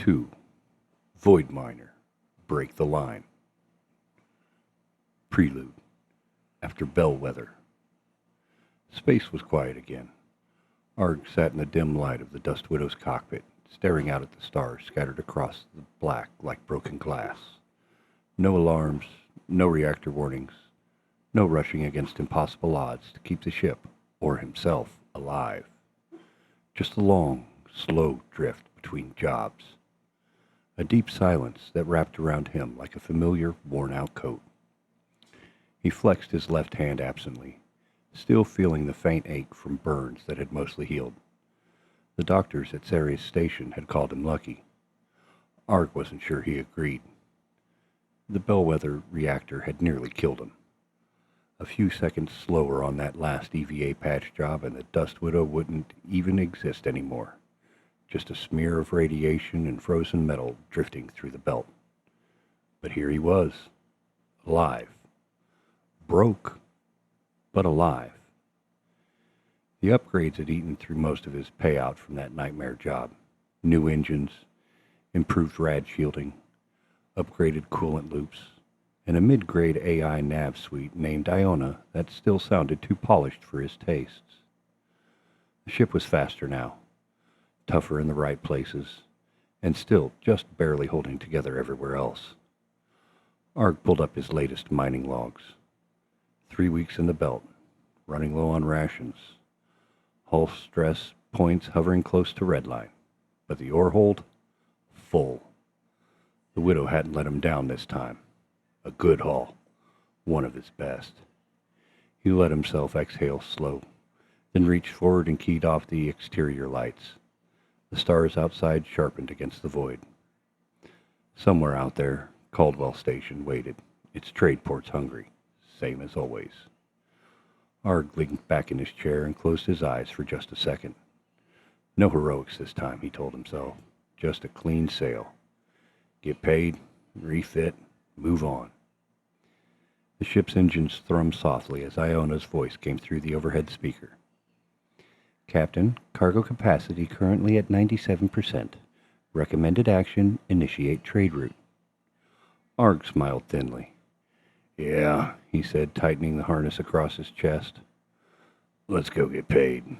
2. Void Miner. Break the Line. Prelude. After Bellwether. Space was quiet again. Arg sat in the dim light of the Dust Widow's cockpit, staring out at the stars scattered across the black like broken glass. No alarms, no reactor warnings, no rushing against impossible odds to keep the ship, or himself, alive. Just a long, slow drift between jobs. A deep silence that wrapped around him like a familiar, worn-out coat. He flexed his left hand absently, still feeling the faint ache from burns that had mostly healed. The doctors at Ceres Station had called him lucky. Arg wasn't sure he agreed. The Bellwether reactor had nearly killed him. A few seconds slower on that last EVA patch job and the Dust Widow wouldn't even exist anymore. Just a smear of radiation and frozen metal drifting through the belt. But here he was, alive. Broke, but alive. The upgrades had eaten through most of his payout from that nightmare job. New engines, improved rad shielding, upgraded coolant loops, and a mid-grade AI nav suite named Iona that still sounded too polished for his tastes. The ship was faster now, tougher in the right places, and still just barely holding together everywhere else. Arg pulled up his latest mining logs. 3 weeks in the belt, running low on rations. Hull stress points hovering close to redline, but the ore hold, full. The Widow hadn't let him down this time. A good haul, one of his best. He let himself exhale slow, then reached forward and keyed off the exterior lights. The stars outside sharpened against the void. Somewhere out there, Caldwell Station waited, its trade ports hungry, same as always. Arg leaned back in his chair and closed his eyes for just a second. No heroics this time, he told himself. Just a clean sail. Get paid, refit, move on. The ship's engines thrummed softly as Iona's voice came through the overhead speaker. Captain, cargo capacity currently at 97%. Recommended action, initiate trade route. Arg smiled thinly. Yeah, he said, tightening the harness across his chest. Let's go get paid.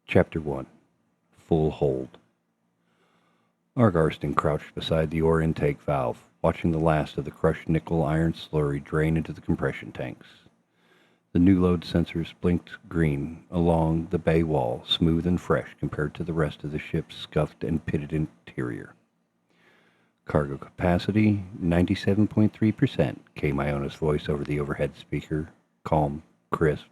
Chapter 1. Full Hold. Arg Arsten crouched beside the ore intake valve, watching the last of the crushed nickel iron slurry drain into the compression tanks. The new load sensors blinked green along the bay wall, smooth and fresh compared to the rest of the ship's scuffed and pitted interior. Cargo capacity, 97.3%, came Iona's voice over the overhead speaker, calm, crisp,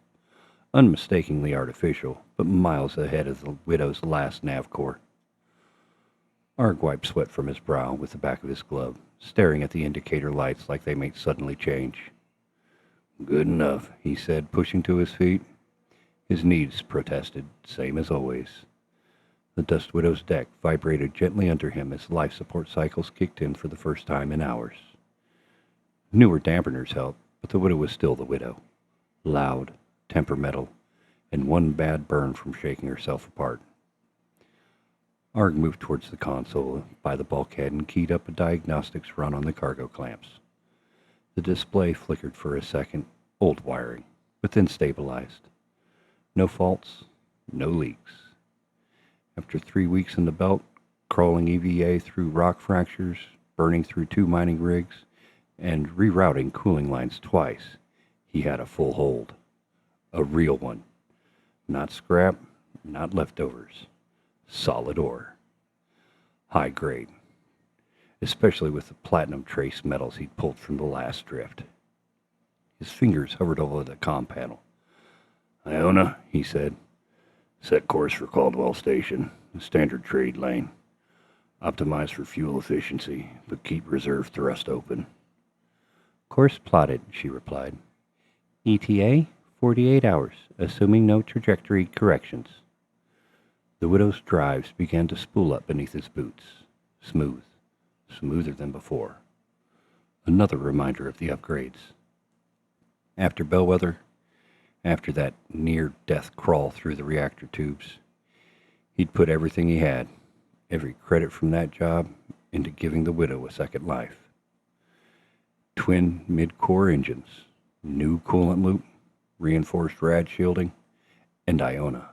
unmistakably artificial, but miles ahead of the Widow's last nav core. Arg wiped sweat from his brow with the back of his glove, staring at the indicator lights like they might suddenly change. Good enough, he said, pushing to his feet. His knees protested, same as always. The Dust Widow's deck vibrated gently under him as life support cycles kicked in for the first time in hours. Newer dampeners helped, but the Widow was still the Widow. Loud, temperamental, and one bad burn from shaking herself apart. Arg moved towards the console by the bulkhead and keyed up a diagnostics run on the cargo clamps. The display flickered for a second, old wiring, but then stabilized. No faults, no leaks. After 3 weeks in the belt, crawling EVA through rock fractures, burning through 2 mining rigs, and rerouting cooling lines twice, he had a full hold. A real one. Not scrap, not leftovers. Solid ore. High grade. Especially with the platinum trace metals he'd pulled from the last drift. His fingers hovered over the comm panel. Iona, he said. Set course for Caldwell Station, the standard trade lane. Optimize for fuel efficiency, but keep reserve thrust open. Course plotted, she replied. ETA, 48 hours, assuming no trajectory corrections. The Widow's drives began to spool up beneath his boots. Smooth, smoother than before. Another reminder of the upgrades. After Bellwether, after that near-death crawl through the reactor tubes, He'd put everything he had, every credit from that job, into giving the Widow a second life. Twin mid-core engines, new coolant loop, reinforced rad shielding, and Iona.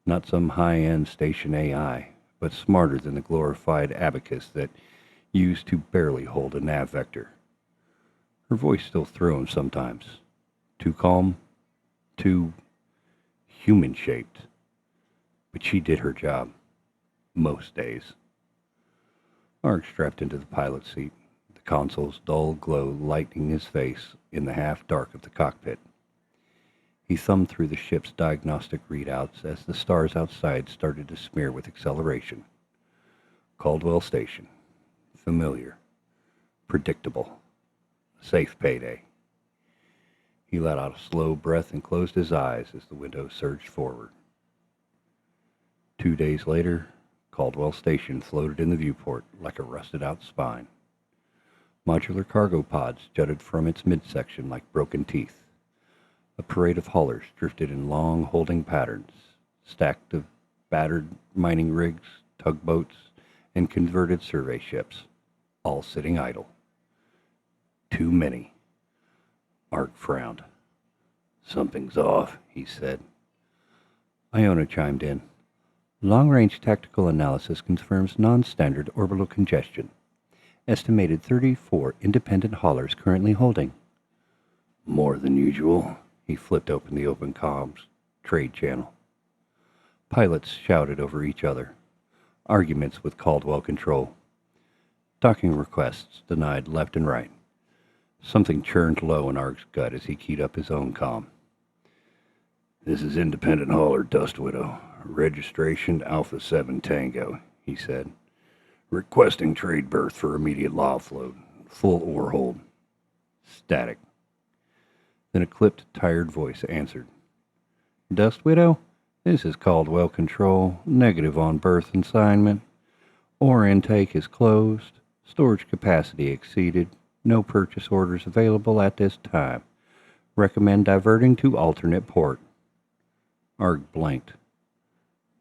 Not some high-end station AI, but smarter than the glorified abacus that used to barely hold a nav vector. Her voice still threw him sometimes. Too calm, too human-shaped. But she did her job. Most days. Arg strapped into the pilot's seat, the console's dull glow lighting his face in the half-dark of the cockpit. He thumbed through the ship's diagnostic readouts as the stars outside started to smear with acceleration. Caldwell Station. Familiar. Predictable. Safe payday. He let out a slow breath and closed his eyes as the window surged forward. 2 days later, Caldwell Station floated in the viewport like a rusted-out spine. Modular cargo pods jutted from its midsection like broken teeth. A parade of haulers drifted in long holding patterns, stacked of battered mining rigs, tugboats, and converted survey ships, all sitting idle. Too many. Arg frowned. Something's off, he said. Iona chimed in. Long-range tactical analysis confirms non-standard orbital congestion. Estimated 34 independent haulers currently holding. More than usual. He flipped open the open comms trade channel. Pilots shouted over each other. Arguments with Caldwell Control. Docking requests denied left and right. Something churned low in Arg's gut as he keyed up his own comm. This is independent hauler Dust Widow. Registration Alpha 7 Tango, he said. Requesting trade berth for immediate law offload. Full ore hold. Static. Then a clipped, tired voice answered. Dust Widow, this is Caldwell Control. Negative on berth assignment. Ore intake is closed. Storage capacity exceeded. No purchase orders available at this time. Recommend diverting to alternate port. Arg blinked.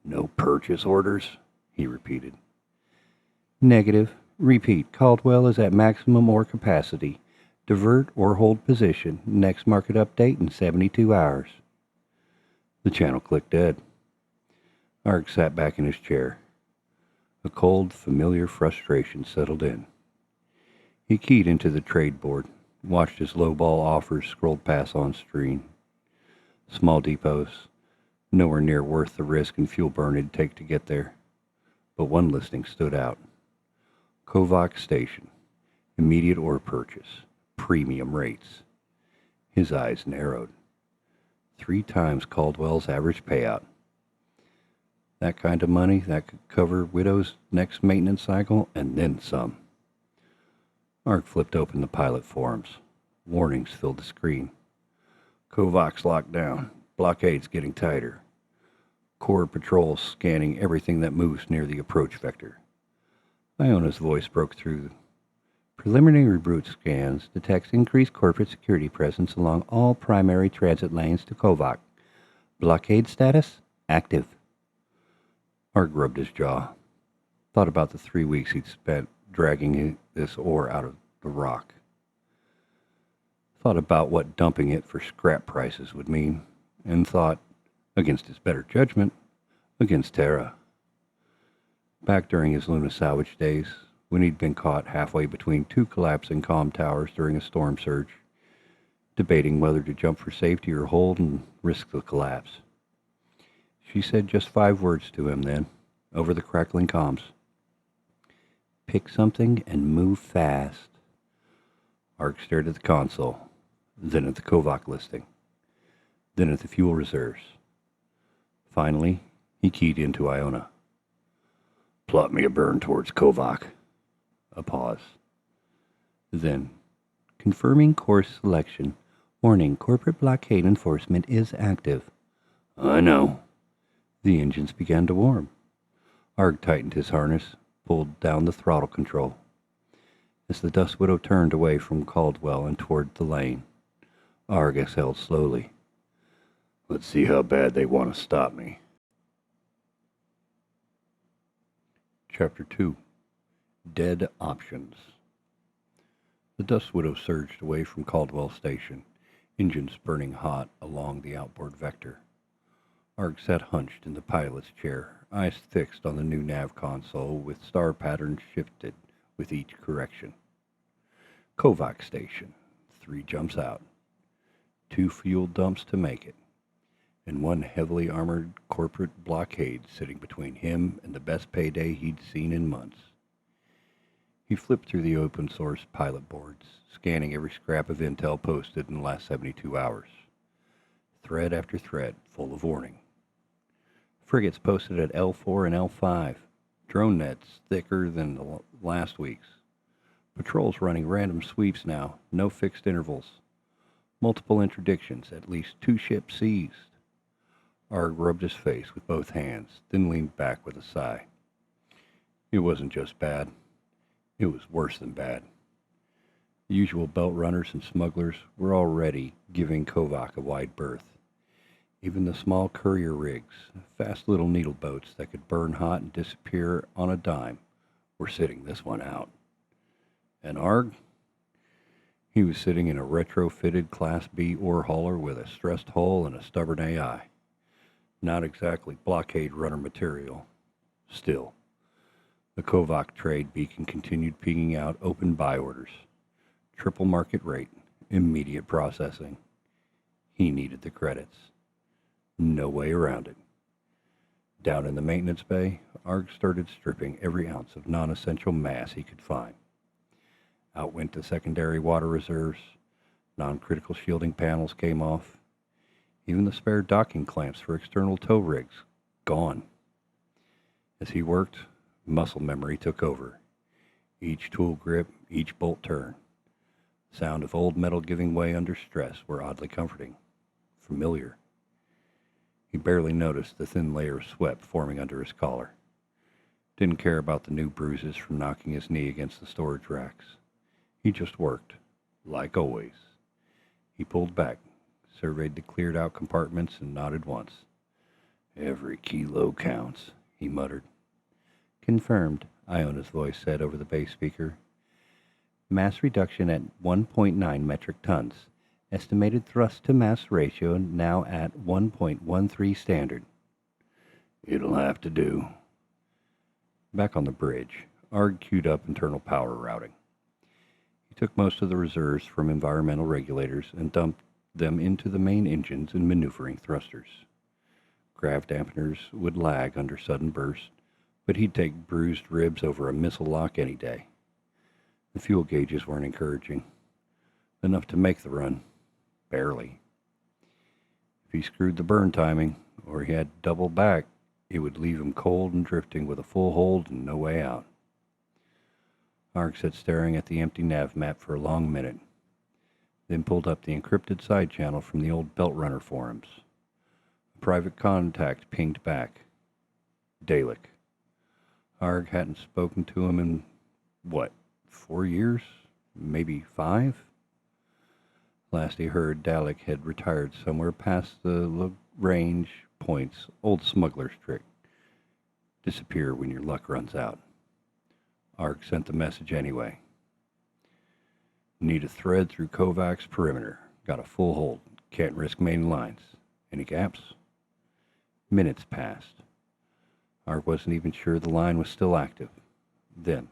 No purchase orders? He repeated. Negative. Repeat. Caldwell is at maximum ore capacity. Divert or hold position. Next market update in 72 hours. The channel clicked dead. Arg sat back in his chair. A cold, familiar frustration settled in. He keyed into the trade board, watched his lowball offers scrolled past on screen. Small depots, nowhere near worth the risk and fuel burn it'd take to get there. But one listing stood out. Kovac Station. Immediate ore purchase. Premium rates. His eyes narrowed. 3 times Caldwell's average payout. That kind of money that could cover Widow's next maintenance cycle and then some. Arg flipped open the pilot forums. Warnings filled the screen. Kovac's locked down. Blockade's getting tighter. Core patrols scanning everything that moves near the approach vector. Iona's voice broke through. Preliminary route scans detects increased corporate security presence along all primary transit lanes to Kovac. Blockade status? Active. Arg rubbed his jaw. Thought about the 3 weeks he'd spent dragging this ore out of the rock. Thought about what dumping it for scrap prices would mean, and thought, against his better judgment, against Terra. Back during his Luna salvage days, when he'd been caught halfway between 2 collapsing comm towers during a storm surge, debating whether to jump for safety or hold and risk the collapse. She said just 5 words to him then, over the crackling comms. Pick something and move fast. Arg stared at the console, then at the Kovac listing, then at the fuel reserves. Finally, he keyed into Iona. Plot me a burn towards Kovac. A pause. Then, confirming course selection. Warning, corporate blockade enforcement is active. I know. The engines began to warm. Arg tightened his harness, pulled down the throttle control. As the Dust Widow turned away from Caldwell and toward the lane, Arg exhaled slowly. Let's see how bad they want to stop me. Chapter 2. Dead Options. The Dust Widow surged away from Caldwell Station, engines burning hot along the outboard vector. Arg sat hunched in the pilot's chair, eyes fixed on the new nav console with star patterns shifted with each correction. Kovac Station, 3 jumps out, 2 fuel dumps to make it, and 1 heavily armored corporate blockade sitting between him and the best payday he'd seen in months. He flipped through the open-source pilot boards, scanning every scrap of intel posted in the last 72 hours. Thread after thread, full of warning. Frigates posted at L4 and L5. Drone nets thicker than the last week's. Patrols running random sweeps now, no fixed intervals. Multiple interdictions, at least 2 ships seized. Arg rubbed his face with both hands, then leaned back with a sigh. It wasn't just bad. It was worse than bad. The usual belt runners and smugglers were already giving Kovac a wide berth. Even the small courier rigs, fast little needle boats that could burn hot and disappear on a dime, were sitting this one out. And Arg? He was sitting in a retrofitted Class B ore hauler with a stressed hull and a stubborn AI. Not exactly blockade runner material. Still, the Kovac trade beacon continued pinging out open buy orders. Triple market rate, immediate processing. He needed the credits. No way around it. Down in the maintenance bay, Arg started stripping every ounce of non-essential mass he could find. Out went the secondary water reserves. Non-critical shielding panels came off. Even the spare docking clamps for external tow rigs, gone. As he worked, muscle memory took over. Each tool grip, each bolt turn. The sound of old metal giving way under stress were oddly comforting, familiar. He barely noticed the thin layer of sweat forming under his collar. Didn't care about the new bruises from knocking his knee against the storage racks. He just worked, like always. He pulled back, surveyed the cleared-out compartments, and nodded once. "Every kilo counts," he muttered. "Confirmed," Iona's voice said over the base speaker. "Mass reduction at 1.9 metric tons. Estimated thrust-to-mass ratio now at 1.13 standard." "It'll have to do." Back on the bridge, Arg queued up internal power routing. He took most of the reserves from environmental regulators and dumped them into the main engines and maneuvering thrusters. Grav dampeners would lag under sudden burst, but he'd take bruised ribs over a missile lock any day. The fuel gauges weren't encouraging. Enough to make the run. Barely. If he screwed the burn timing, or he had to double back, it would leave him cold and drifting with a full hold and no way out. Arg sat staring at the empty nav map for a long minute, then pulled up the encrypted side channel from the old Belt Runner forums. A private contact pinged back. Dalek. Arg hadn't spoken to him in, 4 years? Maybe 5? Last he heard, Dalek had retired somewhere past the range points, old smuggler's trick. Disappear when your luck runs out. Arg sent the message anyway. "Need a thread through Kovac's perimeter. Got a full hold. Can't risk main lines. Any gaps?" Minutes passed. Arg wasn't even sure the line was still active. Then,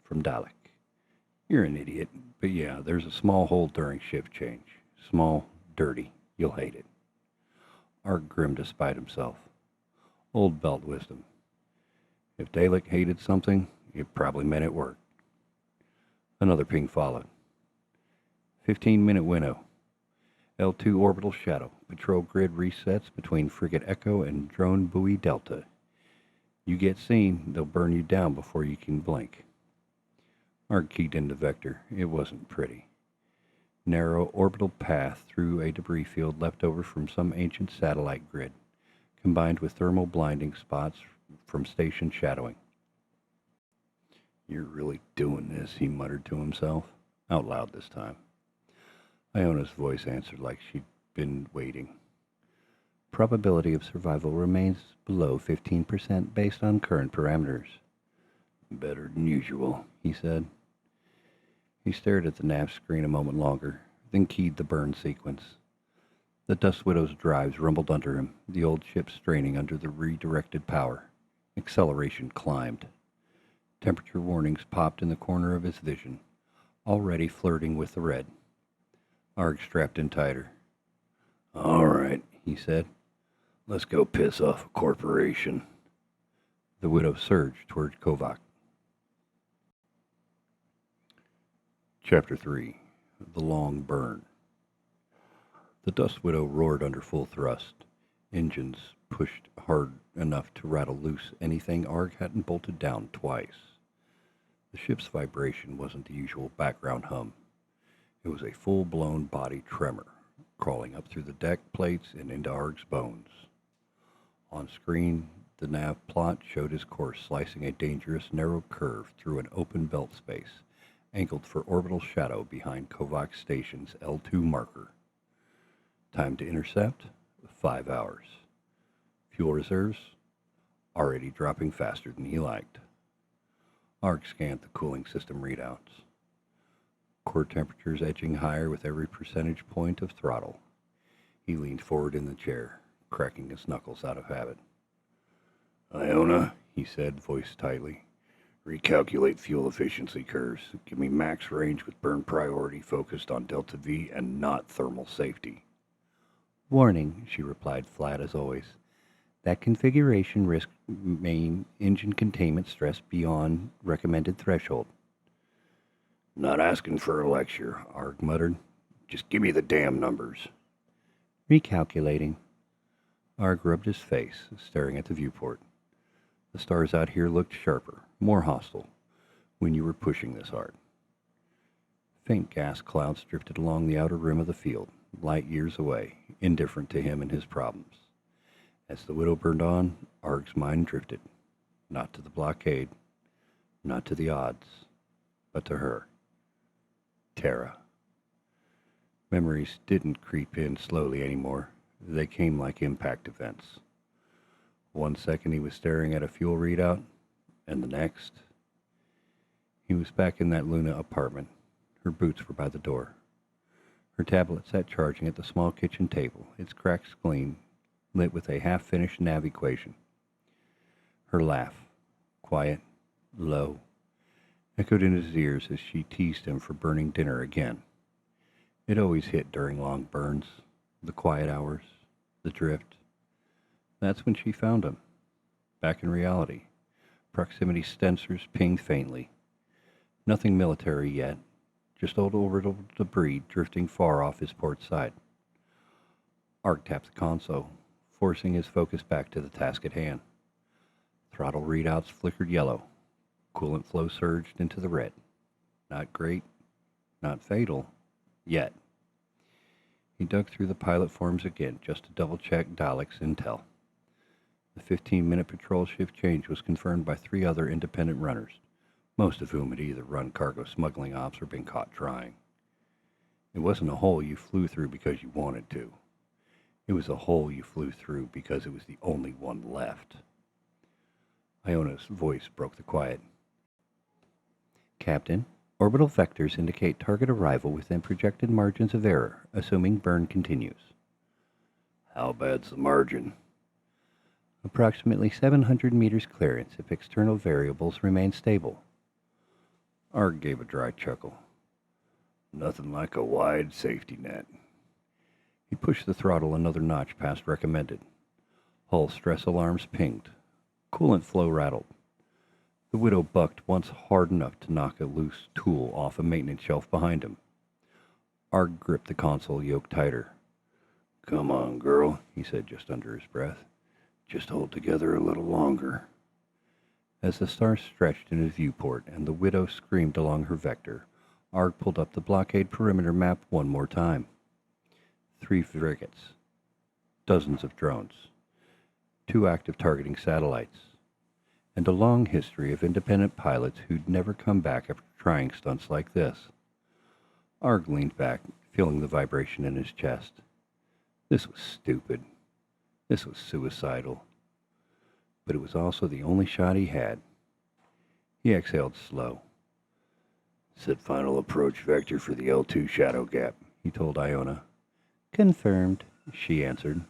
from Dalek. "You're an idiot, but yeah, there's a small hold during shift change. Small, dirty. You'll hate it." Arg grinned despite himself. Old belt wisdom. If Dalek hated something, it probably meant it worked. Another ping followed. 15-minute window. L2 orbital shadow. Patrol grid resets between Frigate Echo and drone buoy Delta. You get seen, they'll burn you down before you can blink. Arg keyed into vector. It wasn't pretty. Narrow orbital path through a debris field left over from some ancient satellite grid, combined with thermal blinding spots from station shadowing. "You're really doing this," he muttered to himself, out loud this time. Iona's voice answered like she'd been waiting. probability of survival remains below 15% based on current parameters. Better than usual, he said. He stared at the nav screen a moment longer, then keyed the burn sequence. The Dust Widow's drives rumbled under him, the old ship straining under the redirected power. Acceleration climbed. Temperature warnings popped in the corner of his vision, already flirting with the red. Arg strapped in tighter. All right, he said. Let's go piss off a corporation. The Widow surged toward Kovac. Chapter 3. The Long Burn. The Dust Widow roared under full thrust. Engines pushed hard enough to rattle loose anything Arg hadn't bolted down twice. The ship's vibration wasn't the usual background hum. It was a full-blown body tremor, crawling up through the deck plates and into Arg's bones. On screen, the nav plot showed his course slicing a dangerous narrow curve through an open belt space, angled for orbital shadow behind Kovac Station's L2 marker. Time to intercept, 5 hours. Fuel reserves, already dropping faster than he liked. Arg scanned the cooling system readouts. Core temperatures edging higher with every percentage point of throttle. He leaned forward in the chair, cracking his knuckles out of habit. Iona, he said, voice tightly. Recalculate fuel efficiency curves. Give me max range with burn priority focused on Delta V and not thermal safety. Warning, she replied flat as always. That configuration risks main engine containment stress beyond recommended threshold. Not asking for a lecture, Arg muttered. Just give me the damn numbers. Recalculating. Arg rubbed his face, staring at the viewport. The stars out here looked sharper, more hostile, when you were pushing this hard. Faint gas clouds drifted along the outer rim of the field, light years away, indifferent to him and his problems. As the Widow burned on, Arg's mind drifted, not to the blockade, not to the odds, but to her. Terra. Memories didn't creep in slowly anymore. They came like impact events. 1 second he was staring at a fuel readout, and the next, he was back in that Luna apartment. Her boots were by the door. Her tablet sat charging at the small kitchen table, its cracked screen lit with a half-finished nav equation. Her laugh, quiet, low, echoed in his ears as she teased him for burning dinner again. It always hit during long burns, the quiet hours, the drift. That's when she found him, back in reality. Proximity sensors pinged faintly. Nothing military yet, just old orbital debris drifting far off his port side. Arg tapped the console, forcing his focus back to the task at hand. Throttle readouts flickered yellow. Coolant flow surged into the red. Not great, not fatal, yet. He dug through the pilot forms again just to double-check Dalek's intel. The 15-minute patrol shift change was confirmed by 3 other independent runners, most of whom had either run cargo smuggling ops or been caught trying. It wasn't a hole you flew through because you wanted to. It was a hole you flew through because it was the only one left. Iona's voice broke the quiet. Captain, orbital vectors indicate target arrival within projected margins of error, assuming burn continues. How bad's the margin? Approximately 700 meters clearance if external variables remain stable. Arg gave a dry chuckle. Nothing like a wide safety net. He pushed the throttle another notch past recommended. Hull stress alarms pinged. Coolant flow rattled. The Widow bucked once hard enough to knock a loose tool off a maintenance shelf behind him. Arg gripped the console yoke tighter. Come on, girl, he said just under his breath. Just hold together a little longer. As the stars stretched in his viewport and the Widow screamed along her vector, Arg pulled up the blockade perimeter map one more time. 3 frigates, dozens of drones, 2 active targeting satellites, and a long history of independent pilots who'd never come back after trying stunts like this. Arg leaned back, feeling the vibration in his chest. This was stupid. This was suicidal, but it was also the only shot he had. He exhaled slow. Set final approach vector for the L2 shadow gap, he told Iona. Confirmed, she answered.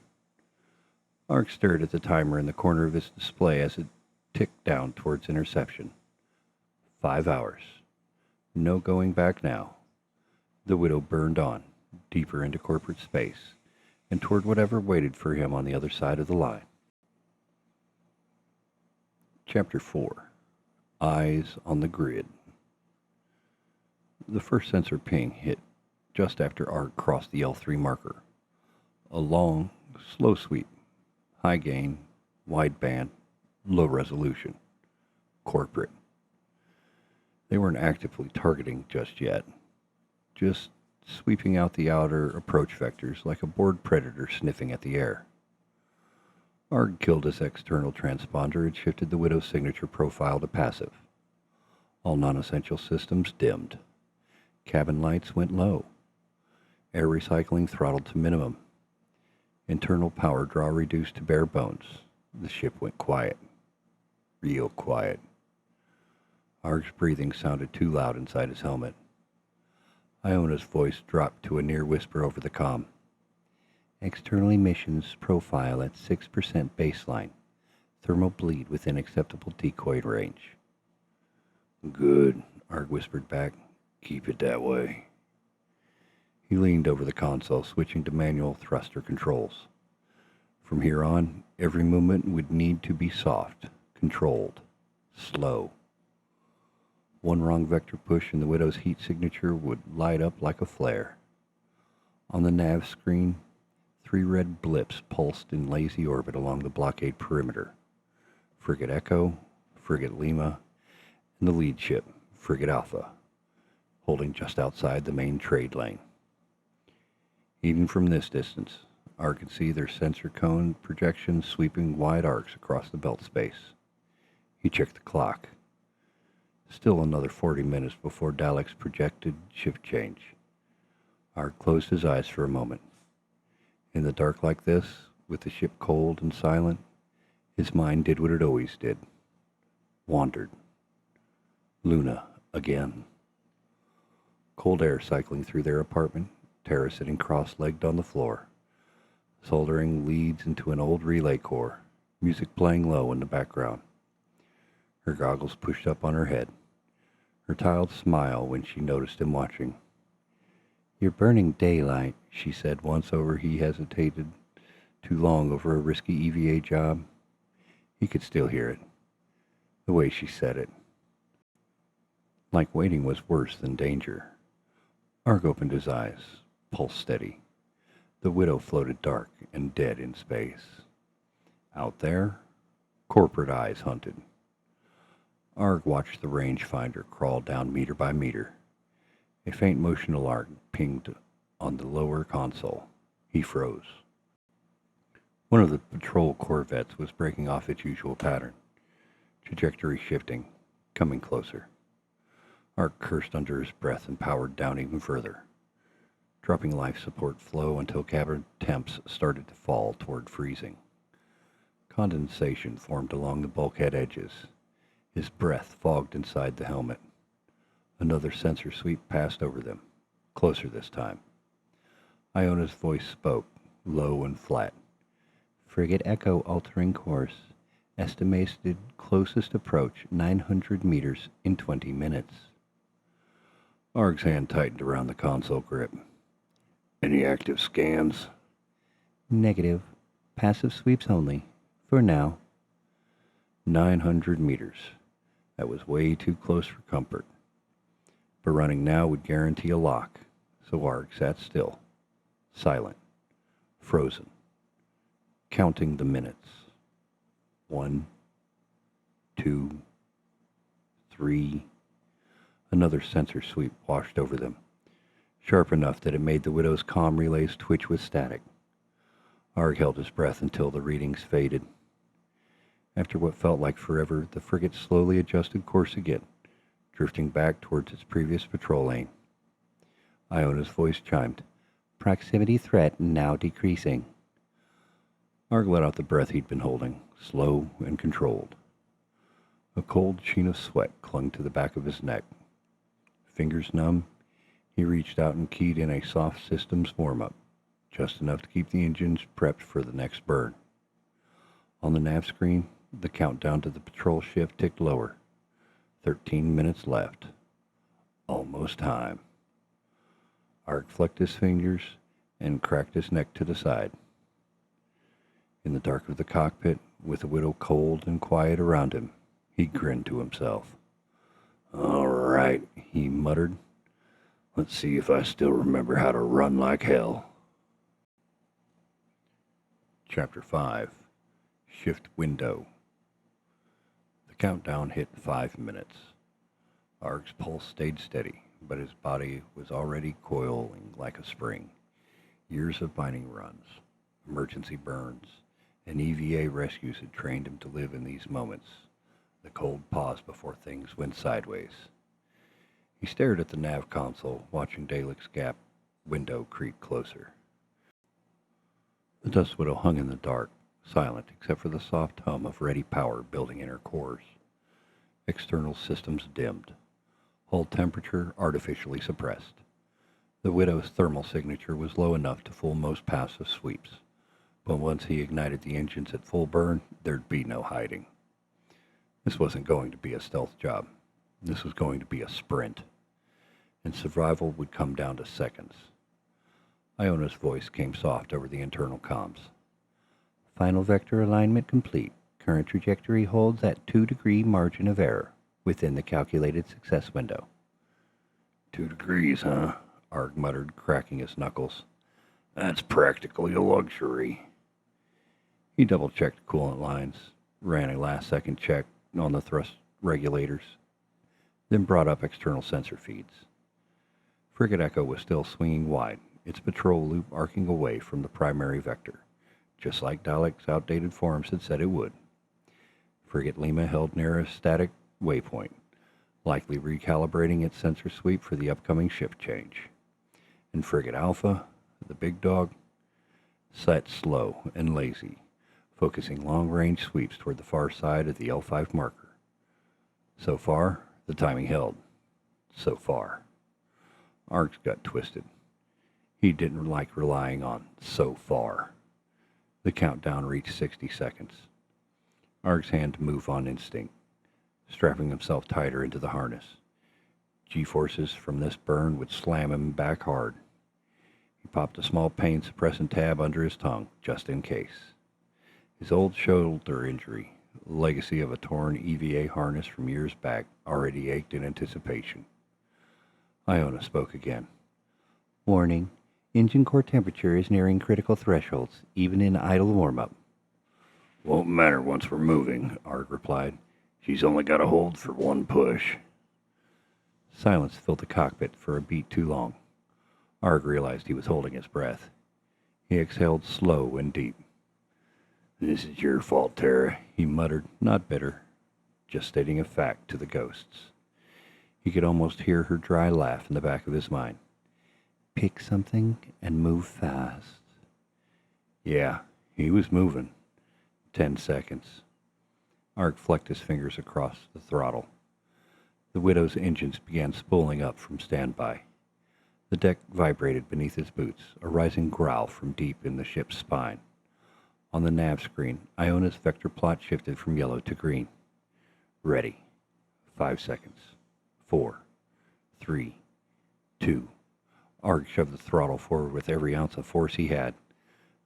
Arg stared at the timer in the corner of his display as it ticked down towards interception. 5 hours. No going back now. The Widow burned on, deeper into corporate space, and toward whatever waited for him on the other side of the line. Chapter 4. Eyes on the Grid. The first sensor ping hit just after Arg crossed the L3 marker. A long, slow sweep. High gain, wide band, low resolution. Corporate. They weren't actively targeting just yet. Just sweeping out the outer approach vectors like a bored predator sniffing at the air. Arg killed his external transponder and shifted the Widow's signature profile to passive. All non-essential systems dimmed. Cabin lights went low. Air recycling throttled to minimum. Internal power draw reduced to bare bones. The ship went quiet. Real quiet. Arg's breathing sounded too loud inside his helmet. Iona's voice dropped to a near whisper over the comm. External emissions profile at 6% baseline. Thermal bleed within acceptable decoy range. Good, Arg whispered back. Keep it that way. He leaned over the console, switching to manual thruster controls. From here on, every movement would need to be soft, controlled, slow. One wrong vector push and the Widow's heat signature would light up like a flare. On the nav screen, 3 red blips pulsed in lazy orbit along the Blockade perimeter. Frigate Echo, Frigate Lima, and the lead ship, Frigate Alpha, holding just outside the main trade lane. Even from this distance, Arg could see their sensor cone projections sweeping wide arcs across the belt space. He checked the clock. Still another 40 minutes before Dalek's projected shift change. Arg closed his eyes for a moment. In the dark like this, with the ship cold and silent, his mind did what it always did. Wandered. Luna, again. Cold air cycling through their apartment, Tara sitting cross-legged on the floor, soldering leads into an old relay core, music playing low in the background. Her goggles pushed up on her head. Her tiled smile when she noticed him watching. You're burning daylight, she said once over he hesitated too long over a risky EVA job. He could still hear it, the way she said it. Like waiting was worse than danger. Arg opened his eyes, pulse steady. The Widow floated dark and dead in space. Out there, corporate eyes hunted. Arg watched the rangefinder crawl down meter by meter. A faint motion alarm pinged on the lower console. He froze. One of the patrol corvettes was breaking off its usual pattern. Trajectory shifting, coming closer. Arg cursed under his breath and powered down even further, dropping life support flow until cabin temps started to fall toward freezing. Condensation formed along the bulkhead edges. His breath fogged inside the helmet. Another sensor sweep passed over them, closer this time. Iona's voice spoke, low and flat. Frigate Echo altering course. Estimated closest approach 900 meters in 20 minutes. Arg's hand tightened around the console grip. Any active scans? Negative. Passive sweeps only. For now. 900 meters. That was way too close for comfort. But running now would guarantee a lock, so Arg sat still, silent, frozen, counting the minutes. 1, 2, 3. Another sensor sweep washed over them, sharp enough that it made the Widow's comm relays twitch with static. Arg held his breath until the readings faded. After what felt like forever, the frigate slowly adjusted course again, drifting back towards its previous patrol lane. Iona's voice chimed. Proximity threat now decreasing. Arg let out the breath he'd been holding, slow and controlled. A cold sheen of sweat clung to the back of his neck. Fingers numb, he reached out and keyed in a soft systems warm-up, just enough to keep the engines prepped for the next burn. On the nav screen, the countdown to the patrol shift ticked lower. 13 minutes left. Almost time. Arg flicked his fingers and cracked his neck to the side. In the dark of the cockpit, with the widow cold and quiet around him, he grinned to himself. "All right," he muttered. "Let's see if I still remember how to run like hell." Chapter 5. Shift Window. The countdown hit 5 minutes. Arg's pulse stayed steady, but his body was already coiling like a spring. Years of mining runs, emergency burns, and EVA rescues had trained him to live in these moments, the cold pause before things went sideways. He stared at the nav console, watching Dalek's Gap window creep closer. The Dust Widow hung in the dark, silent except for the soft hum of ready power building in her cores. External systems dimmed. Hull temperature artificially suppressed. The Widow's thermal signature was low enough to fool most passive sweeps, but once he ignited the engines at full burn, there'd be no hiding. This wasn't going to be a stealth job. This was going to be a sprint, and survival would come down to seconds. Iona's voice came soft over the internal comms. "Final vector alignment complete. Current trajectory holds at 2-degree margin of error within the calculated success window." 2 degrees, huh? Arg muttered, cracking his knuckles. "That's practically a luxury." He double-checked coolant lines, ran a last-second check on the thrust regulators, then brought up external sensor feeds. Frigate Echo was still swinging wide, its patrol loop arcing away from the primary vector, just like Dalek's outdated forums had said it would. Frigate Lima held near a static waypoint, likely recalibrating its sensor sweep for the upcoming shift change. And Frigate Alpha, the big dog, sat slow and lazy, focusing long-range sweeps toward the far side of the L5 marker. So far, the timing held. So far. Arg's gut twisted. He didn't like relying on "so far." The countdown reached 60 seconds. Arg's hand moved on instinct, strapping himself tighter into the harness. G-forces from this burn would slam him back hard. He popped a small pain suppressant tab under his tongue, just in case. His old shoulder injury, legacy of a torn EVA harness from years back, already ached in anticipation. Iona spoke again. "Warning. Engine core temperature is nearing critical thresholds, even in idle warm-up." "Won't matter once we're moving," Arg replied. "She's only got to hold for one push." Silence filled the cockpit for a beat too long. Arg realized he was holding his breath. He exhaled slow and deep. "This is your fault, Tara," he muttered, not bitter, just stating a fact to the ghosts. He could almost hear her dry laugh in the back of his mind. "Pick something and move fast." Yeah, he was moving. 10 seconds. Arg flecked his fingers across the throttle. The Widow's engines began spooling up from standby. The deck vibrated beneath his boots, a rising growl from deep in the ship's spine. On the nav screen, Iona's vector plot shifted from yellow to green. Ready. 5 seconds. 4, 3, 2. Arg shoved the throttle forward with every ounce of force he had.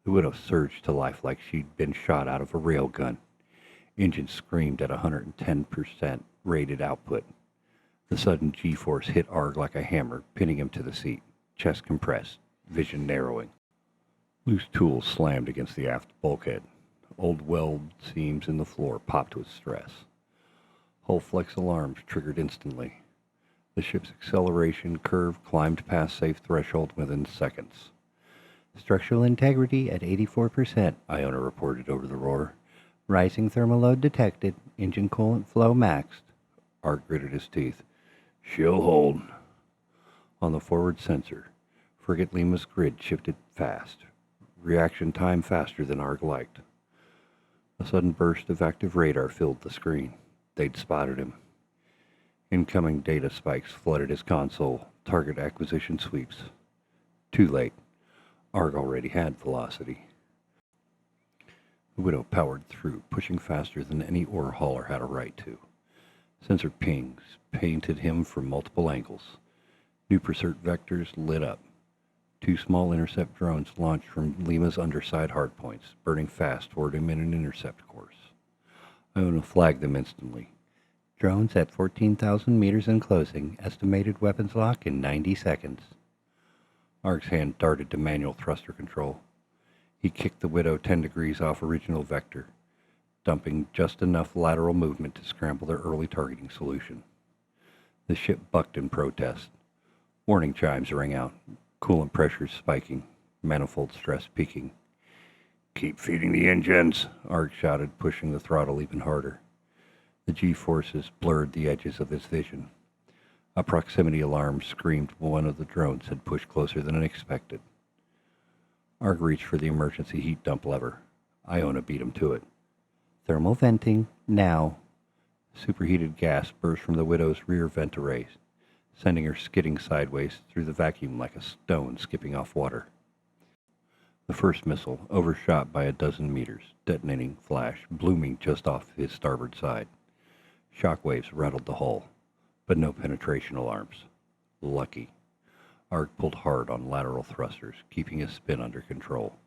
The Widow surged to life like she'd been shot out of a railgun. Engines screamed at 110% rated output. The sudden G-force hit Arg like a hammer, pinning him to the seat, chest compressed, vision narrowing. Loose tools slammed against the aft bulkhead. Old weld seams in the floor popped with stress. Hull flex alarms triggered instantly. The ship's acceleration curve climbed past safe threshold within seconds. "Structural integrity at 84%, Iona reported over the roar. "Rising thermal load detected. Engine coolant flow maxed." Arg gritted his teeth. "She'll hold." On the forward sensor, Frigate Lima's grid shifted fast. Reaction time faster than Arg liked. A sudden burst of active radar filled the screen. They'd spotted him. Incoming data spikes flooded his console. Target acquisition sweeps. Too late. Arg already had velocity. The Widow powered through, pushing faster than any ore hauler had a right to. Sensor pings painted him from multiple angles. New pursuit vectors lit up. 2 small intercept drones launched from Lima's underside hardpoints, burning fast toward him in an intercept course. Iona flagged them instantly. Drones at 14,000 meters in closing. Estimated weapons lock in 90 seconds. Arg's hand darted to manual thruster control. He kicked the Widow 10 degrees off original vector, dumping just enough lateral movement to scramble their early targeting solution. The ship bucked in protest. Warning chimes rang out, coolant pressures spiking, manifold stress peaking. "Keep feeding the engines," Arg shouted, pushing the throttle even harder. The G-forces blurred the edges of his vision. A proximity alarm screamed one of the drones had pushed closer than expected. Arg reached for the emergency heat dump lever. Iona beat him to it. "Thermal venting, now." Superheated gas burst from the Widow's rear vent arrays, sending her skidding sideways through the vacuum like a stone skipping off water. The first missile, overshot by a dozen meters, detonating flash, blooming just off his starboard side. Shockwaves rattled the hull, but no penetration alarms. Lucky. Arg pulled hard on lateral thrusters, keeping his spin under control.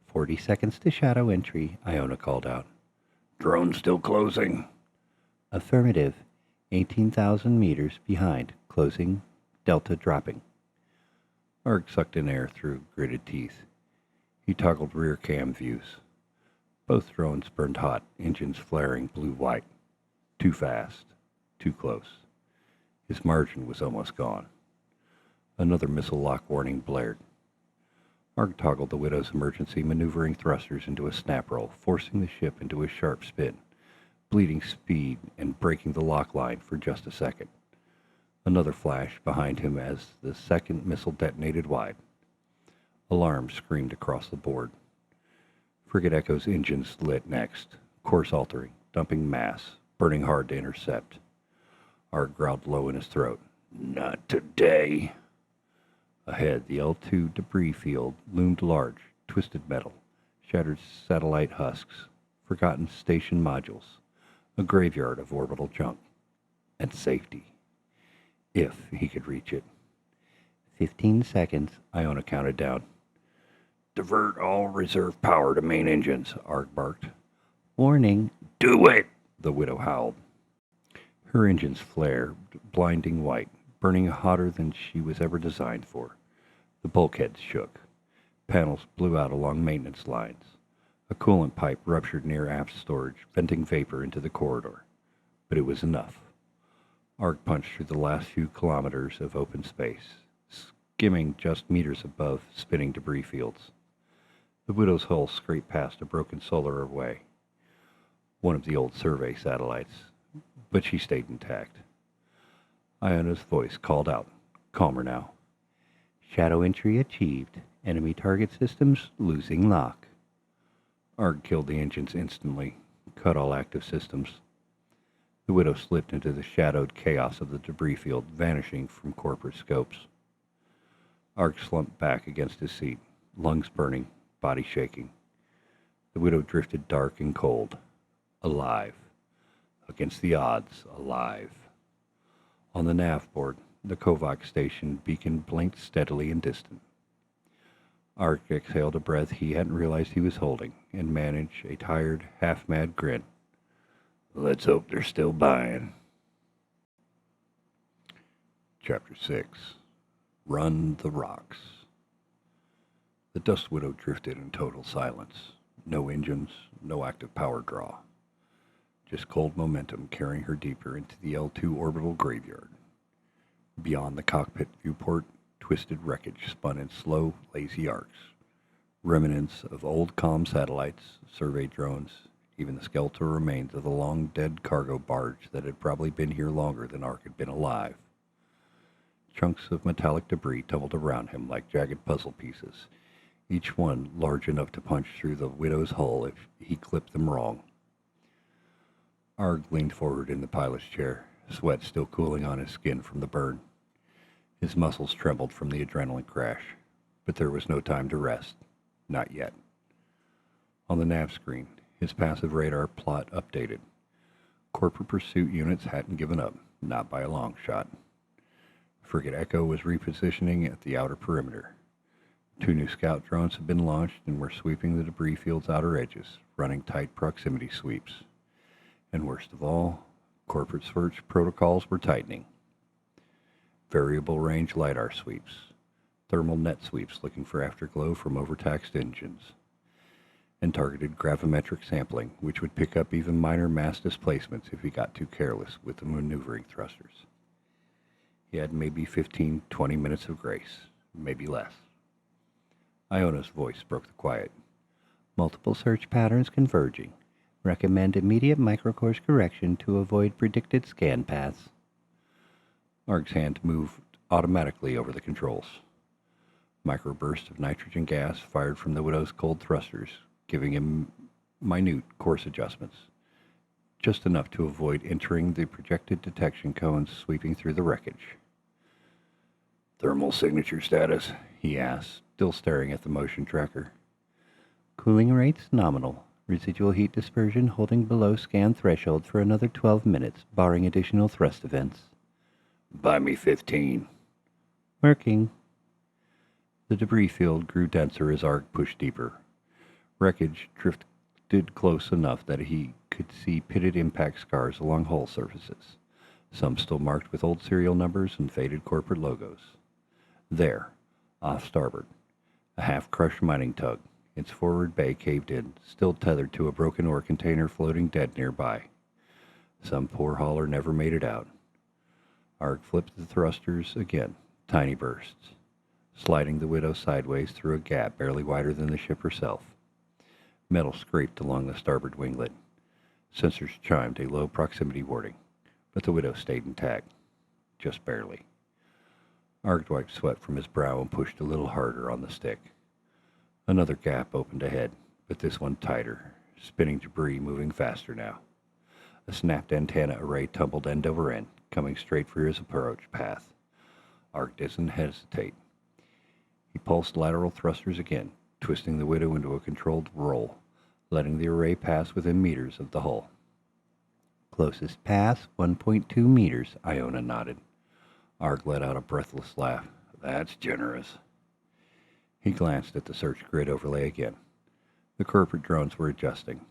40 seconds to shadow entry, Iona called out. "Drone still closing?" "Affirmative. 18,000 meters behind. Closing. Delta dropping." Arg sucked in air through gritted teeth. He toggled rear cam views. Both drones burned hot, engines flaring blue-white. Too fast. Too close. His margin was almost gone. Another missile lock warning blared. Arg toggled the Widow's emergency maneuvering thrusters into a snap roll, forcing the ship into a sharp spin, bleeding speed and breaking the lock line for just a second. Another flash behind him as the second missile detonated wide. Alarms screamed across the board. Frigate Echo's engines lit next, course altering, dumping mass, burning hard to intercept. Arg growled low in his throat. "Not today." Ahead, the L2 debris field loomed large, twisted metal, shattered satellite husks, forgotten station modules, a graveyard of orbital junk, and safety. If he could reach it. 15 seconds, Iona counted down. "Divert all reserve power to main engines," Arg barked. "Warning." "Do it!" the Widow howled. Her engines flared, blinding white, burning hotter than she was ever designed for. The bulkheads shook. Panels blew out along maintenance lines. A coolant pipe ruptured near aft storage, venting vapor into the corridor. But it was enough. Arg punched through the last few kilometers of open space, skimming just meters above spinning debris fields. The Widow's hull scraped past a broken solar array, one of the old survey satellites, but she stayed intact. Iona's voice called out, calmer now. "Shadow entry achieved. Enemy target systems losing lock." Arg killed the engines instantly, cut all active systems. The Widow slipped into the shadowed chaos of the debris field, vanishing from corporate scopes. Arg slumped back against his seat, lungs burning, body shaking. The Widow drifted dark and cold. Alive. Against the odds, alive. On the nav board, the Kovac station beacon blinked steadily and distant. Arg exhaled a breath he hadn't realized he was holding and managed a tired, half-mad grin. "Let's hope they're still buying." Chapter 6. Run the Rocks. The Dust Widow drifted in total silence. No engines, no active power draw. Just cold momentum carrying her deeper into the L2 orbital graveyard. Beyond the cockpit viewport, twisted wreckage spun in slow, lazy arcs. Remnants of old comm satellites, survey drones, even the skeletal remains of the long-dead cargo barge that had probably been here longer than Ark had been alive. Chunks of metallic debris tumbled around him like jagged puzzle pieces, each one large enough to punch through the Widow's hull if he clipped them wrong. Arg leaned forward in the pilot's chair, sweat still cooling on his skin from the burn. His muscles trembled from the adrenaline crash, but there was no time to rest. Not yet. On the nav screen, his passive radar plot updated. Corporate pursuit units hadn't given up, not by a long shot. Frigate Echo was repositioning at the outer perimeter. 2 new scout drones had been launched and were sweeping the debris field's outer edges, running tight proximity sweeps. And worst of all, corporate search protocols were tightening. Variable range LiDAR sweeps, thermal net sweeps looking for afterglow from overtaxed engines, and targeted gravimetric sampling, which would pick up even minor mass displacements if he got too careless with the maneuvering thrusters. He had maybe 15-20 minutes of grace, maybe less. Iona's voice broke the quiet. Multiple search patterns converging. Recommend immediate microcourse correction to avoid predicted scan paths. Arg's hand moved automatically over the controls. Microbursts of nitrogen gas fired from the Widow's cold thrusters, giving him minute course adjustments, just enough to avoid entering the projected detection cones sweeping through the wreckage. Thermal signature status, he asked, still staring at the motion tracker. Cooling rates nominal. Residual heat dispersion holding below scan threshold for another 12 minutes, barring additional thrust events. Buy me 15. Working. The debris field grew denser as Arg pushed deeper. Wreckage drifted close enough that he could see pitted impact scars along hull surfaces, some still marked with old serial numbers and faded corporate logos. There, off starboard, a half-crushed mining tug, its forward bay caved in, still tethered to a broken ore container floating dead nearby. Some poor hauler never made it out. Arg flipped the thrusters again, tiny bursts, sliding the Widow sideways through a gap barely wider than the ship herself. Metal scraped along the starboard winglet. Sensors chimed a low proximity warning, but the Widow stayed intact, just barely. Arg wiped sweat from his brow and pushed a little harder on the stick. Another gap opened ahead, but this one tighter, spinning debris moving faster now. A snapped antenna array tumbled end over end, coming straight for his approach path. Arg didn't hesitate. He pulsed lateral thrusters again, twisting the Widow into a controlled roll, letting the array pass within meters of the hull. Closest pass, 1.2 meters, Iona nodded. Arg let out a breathless laugh. That's generous. He glanced at the search grid overlay again. The corporate drones were adjusting.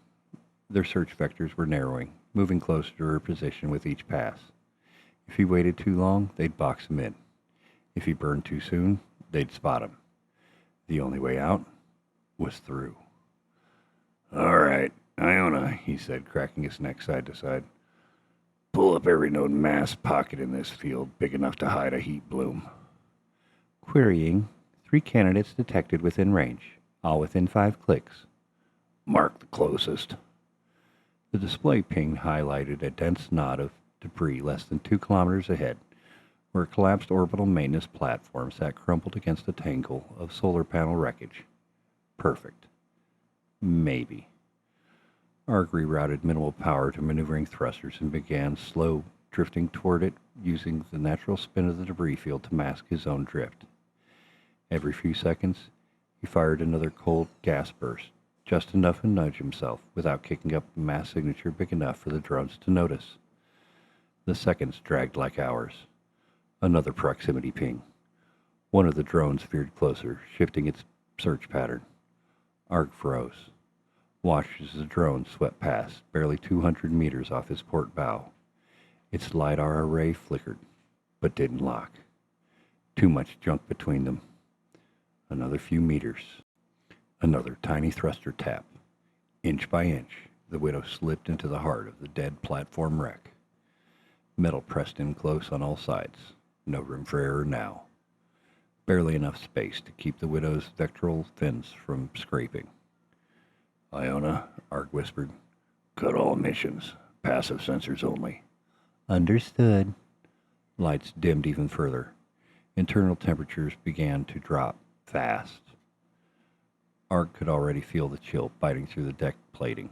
Their search vectors were narrowing, moving closer to her position with each pass. If he waited too long, they'd box him in. If he burned too soon, they'd spot him. The only way out was through. All right, Iona, he said, cracking his neck side to side. Pull up every known mass pocket in this field, big enough to hide a heat bloom. Querying. 3 candidates detected within range, all within 5 clicks. Mark the closest. The display ping highlighted a dense knot of debris less than 2 kilometers ahead, where a collapsed orbital maintenance platform sat crumpled against a tangle of solar panel wreckage. Perfect. Maybe. Arg rerouted minimal power to maneuvering thrusters and began slow drifting toward it, using the natural spin of the debris field to mask his own drift. Every few seconds, he fired another cold gas burst, just enough to nudge himself without kicking up a mass signature big enough for the drones to notice. The seconds dragged like hours. Another proximity ping. One of the drones veered closer, shifting its search pattern. Arg froze, watched as the drone swept past, barely 200 meters off his port bow. Its LiDAR array flickered, but didn't lock. Too much junk between them. Another few meters. Another tiny thruster tap. Inch by inch, the Widow slipped into the heart of the dead platform wreck. Metal pressed in close on all sides. No room for error now. Barely enough space to keep the Widow's vectoral fins from scraping. Iona, Arg whispered. Cut all emissions. Passive sensors only. Understood. Lights dimmed even further. Internal temperatures began to drop fast. Arg could already feel the chill biting through the deck plating.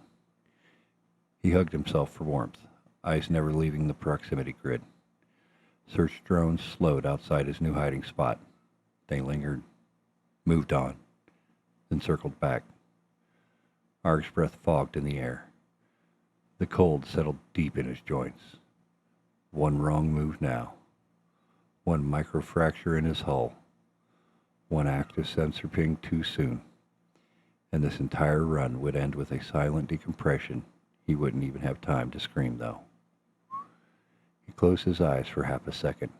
He hugged himself for warmth, eyes never leaving the proximity grid. Search drones slowed outside his new hiding spot. They lingered, moved on, then circled back. Arg's breath fogged in the air. The cold settled deep in his joints. One wrong move now. One microfracture in his hull. One active sensor ping too soon. And this entire run would end with a silent decompression. He wouldn't even have time to scream, though. He closed his eyes for half a second.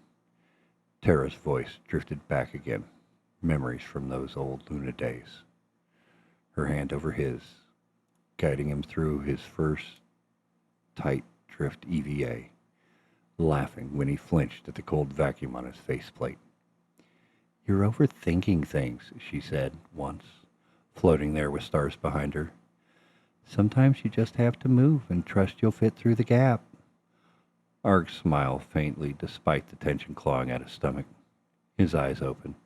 Tara's voice drifted back again, memories from those old Luna days. Her hand over his, guiding him through his first tight drift EVA, laughing when he flinched at the cold vacuum on his faceplate. "You're overthinking things," she said once, floating there with stars behind her. "Sometimes you just have to move and trust you'll fit through the gap." Arg smiled faintly despite the tension clawing at his stomach. His eyes opened.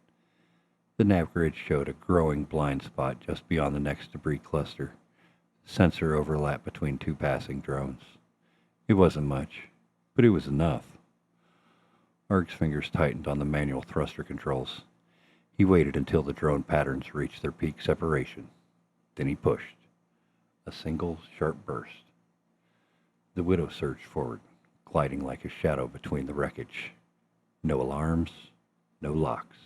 The nav grid showed a growing blind spot just beyond the next debris cluster. Sensor overlap between two passing drones. It wasn't much, but it was enough. Arg's fingers tightened on the manual thruster controls. He waited until the drone patterns reached their peak separation. Then he pushed. A single sharp burst. The Widow surged forward, gliding like a shadow between the wreckage. No alarms, no locks.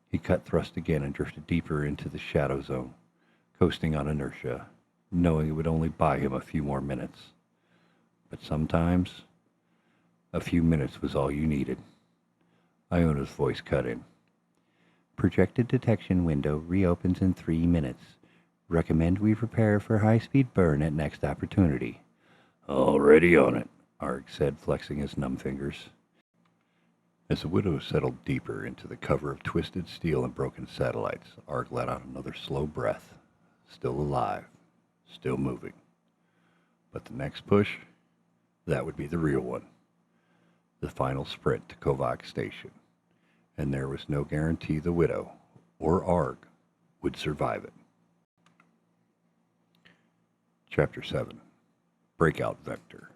He cut thrust again and drifted deeper into the shadow zone, coasting on inertia, knowing it would only buy him a few more minutes. But sometimes, a few minutes was all you needed. Iona's voice cut in. "Projected detection window reopens in 3 minutes. Recommend we prepare for high-speed burn at next opportunity." "Already on it," Arg said, flexing his numb fingers. As the Widow settled deeper into the cover of twisted steel and broken satellites, Arg let out another slow breath. Still alive, still moving. But the next push, that would be the real one. The final sprint to Kovac Station. And there was no guarantee the Widow, or Arg, would survive it. Chapter 7. Breakout Vector.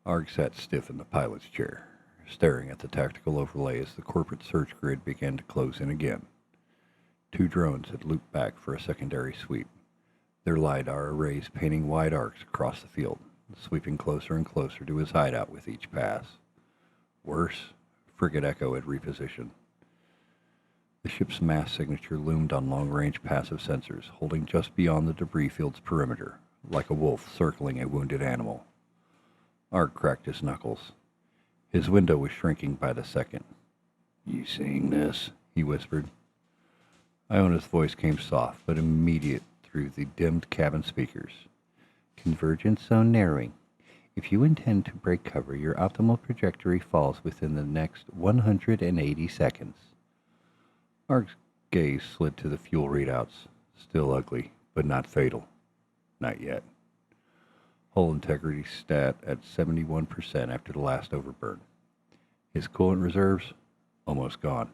Arg sat stiff in the pilot's chair, staring at the tactical overlay as the corporate search grid began to close in again. 2 drones had looped back for a secondary sweep, their LiDAR arrays painting wide arcs across the field, sweeping closer and closer to his hideout with each pass. Worse, Frigate Echo had repositioned. The ship's mass signature loomed on long-range passive sensors, holding just beyond the debris field's perimeter, like a wolf circling a wounded animal. Arg cracked his knuckles. His window was shrinking by the second. "You seeing this?" he whispered. Iona's voice came soft but immediate through the dimmed cabin speakers. "Convergence zone narrowing. If you intend to break cover, your optimal trajectory falls within the next 180 seconds. Arg's gaze slid to the fuel readouts. Still ugly, but not fatal. Not yet. Hull integrity stat at 71% after the last overburn. His coolant reserves, almost gone.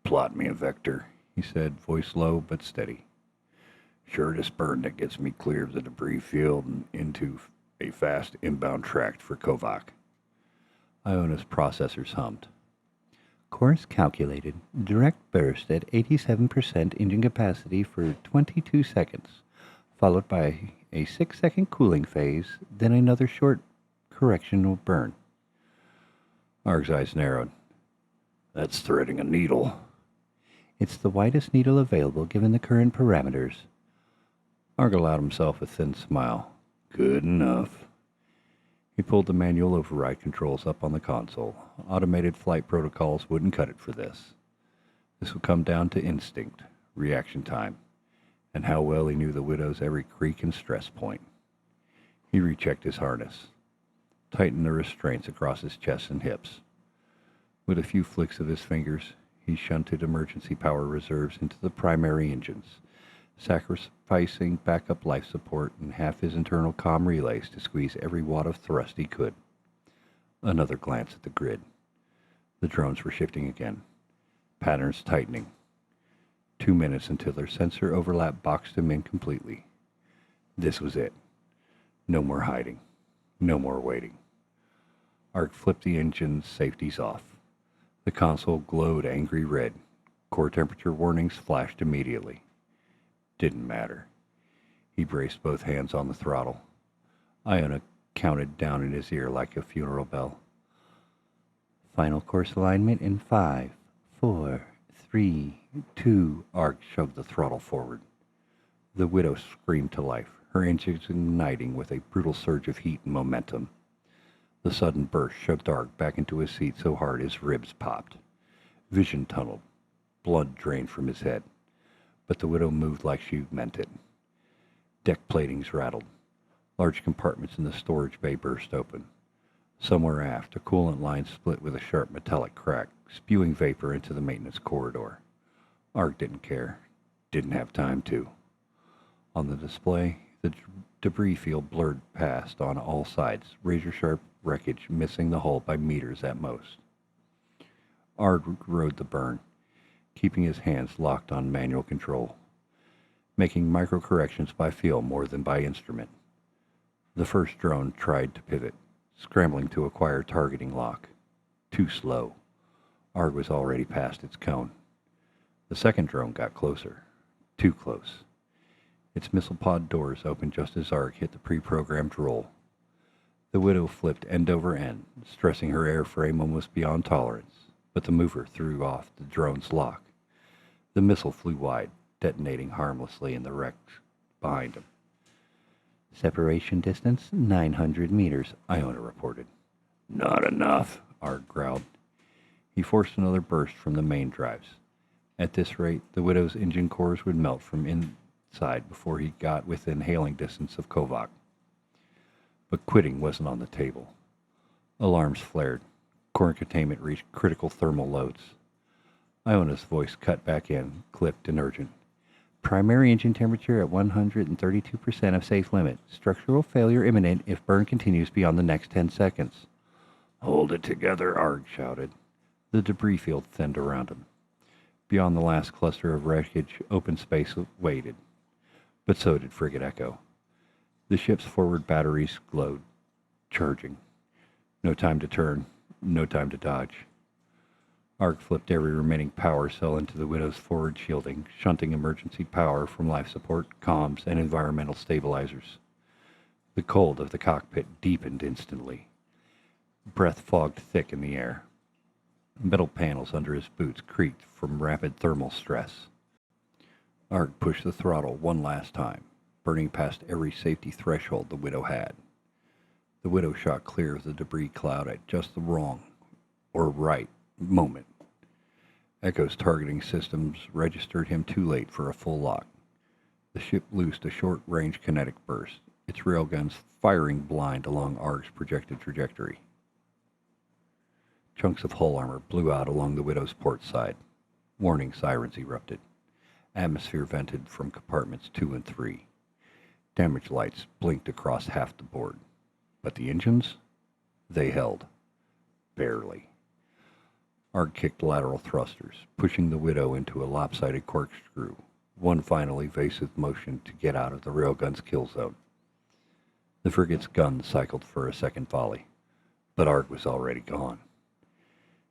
"Plot me a vector," he said, voice low but steady. "Shortest burn that gets me clear of the debris field and into a fast inbound tract for Kovac." Iona's processors hummed. "Course calculated. Direct burst at 87% engine capacity for 22 seconds, followed by a 6-second cooling phase, then another short correctional burn." Arg's eyes narrowed. "That's threading a needle." "It's the widest needle available given the current parameters." Arg allowed himself a thin smile. "Good enough." He pulled the manual override controls up on the console. Automated flight protocols wouldn't cut it for this. This would come down to instinct, reaction time, and how well he knew the Widow's every creak and stress point. He rechecked his harness, tightened the restraints across his chest and hips. With a few flicks of his fingers, he shunted emergency power reserves into the primary engines, sacrificing backup life support and half his internal comm relays to squeeze every watt of thrust he could. Another glance at the grid. The drones were shifting again, patterns tightening. 2 minutes until their sensor overlap boxed him in completely. This was it. No more hiding. No more waiting. Arg flipped the engine's safeties off. The console glowed angry red. Core temperature warnings flashed immediately. Didn't matter. He braced both hands on the throttle. Iona counted down in his ear like a funeral bell. Final course alignment in 5, 4, 3, 2. Arg shoved the throttle forward. The widow screamed to life, her engines igniting with a brutal surge of heat and momentum. The sudden burst shoved Arg back into his seat so hard his ribs popped. Vision tunneled. Blood drained from his head. But the widow moved like she meant it. Deck platings rattled. Large compartments in the storage bay burst open. Somewhere aft, a coolant line split with a sharp metallic crack, spewing vapor into the maintenance corridor. Arg didn't care. Didn't have time to. On the display, the debris field blurred past on all sides, razor-sharp wreckage missing the hull by meters at most. Arg rode the burn, keeping his hands locked on manual control, making micro-corrections by feel more than by instrument. The first drone tried to pivot, scrambling to acquire targeting lock. Too slow. Arg was already past its cone. The second drone got closer. Too close. Its missile pod doors opened just as Arg hit the pre-programmed roll. The widow flipped end over end, stressing her airframe almost beyond tolerance, but the mover threw off the drone's lock. The missile flew wide, detonating harmlessly in the wrecks behind him. Separation distance, 900 meters, Iona reported. Not enough, Arg growled. He forced another burst from the main drives. At this rate, the widow's engine cores would melt from inside before he got within hailing distance of Kovac. But quitting wasn't on the table. Alarms flared. Core containment reached critical thermal loads. Iona's voice cut back in, clipped and urgent. Primary engine temperature at 132% of safe limit. Structural failure imminent if burn continues beyond the next 10 seconds. Hold it together, Arg shouted. The debris field thinned around him. Beyond the last cluster of wreckage, open space waited. But so did Frigate Echo. The ship's forward batteries glowed, charging. No time to turn, no time to dodge. Arg flipped every remaining power cell into the widow's forward shielding, shunting emergency power from life support, comms, and environmental stabilizers. The cold of the cockpit deepened instantly. Breath fogged thick in the air. Metal panels under his boots creaked from rapid thermal stress. Arg pushed the throttle one last time, burning past every safety threshold the widow had. The widow shot clear of the debris cloud at just the wrong, or right, moment. Echo's targeting systems registered him too late for a full lock. The ship loosed a short-range kinetic burst, its railguns firing blind along Arg's projected trajectory. Chunks of hull armor blew out along the widow's port side. Warning sirens erupted. Atmosphere vented from compartments 2 and 3. Damage lights blinked across half the board. But the engines? They held. Barely. Arg kicked lateral thrusters, pushing the widow into a lopsided corkscrew, one final evasive motion to get out of the railgun's kill zone. The frigate's gun cycled for a second volley, but Arg was already gone.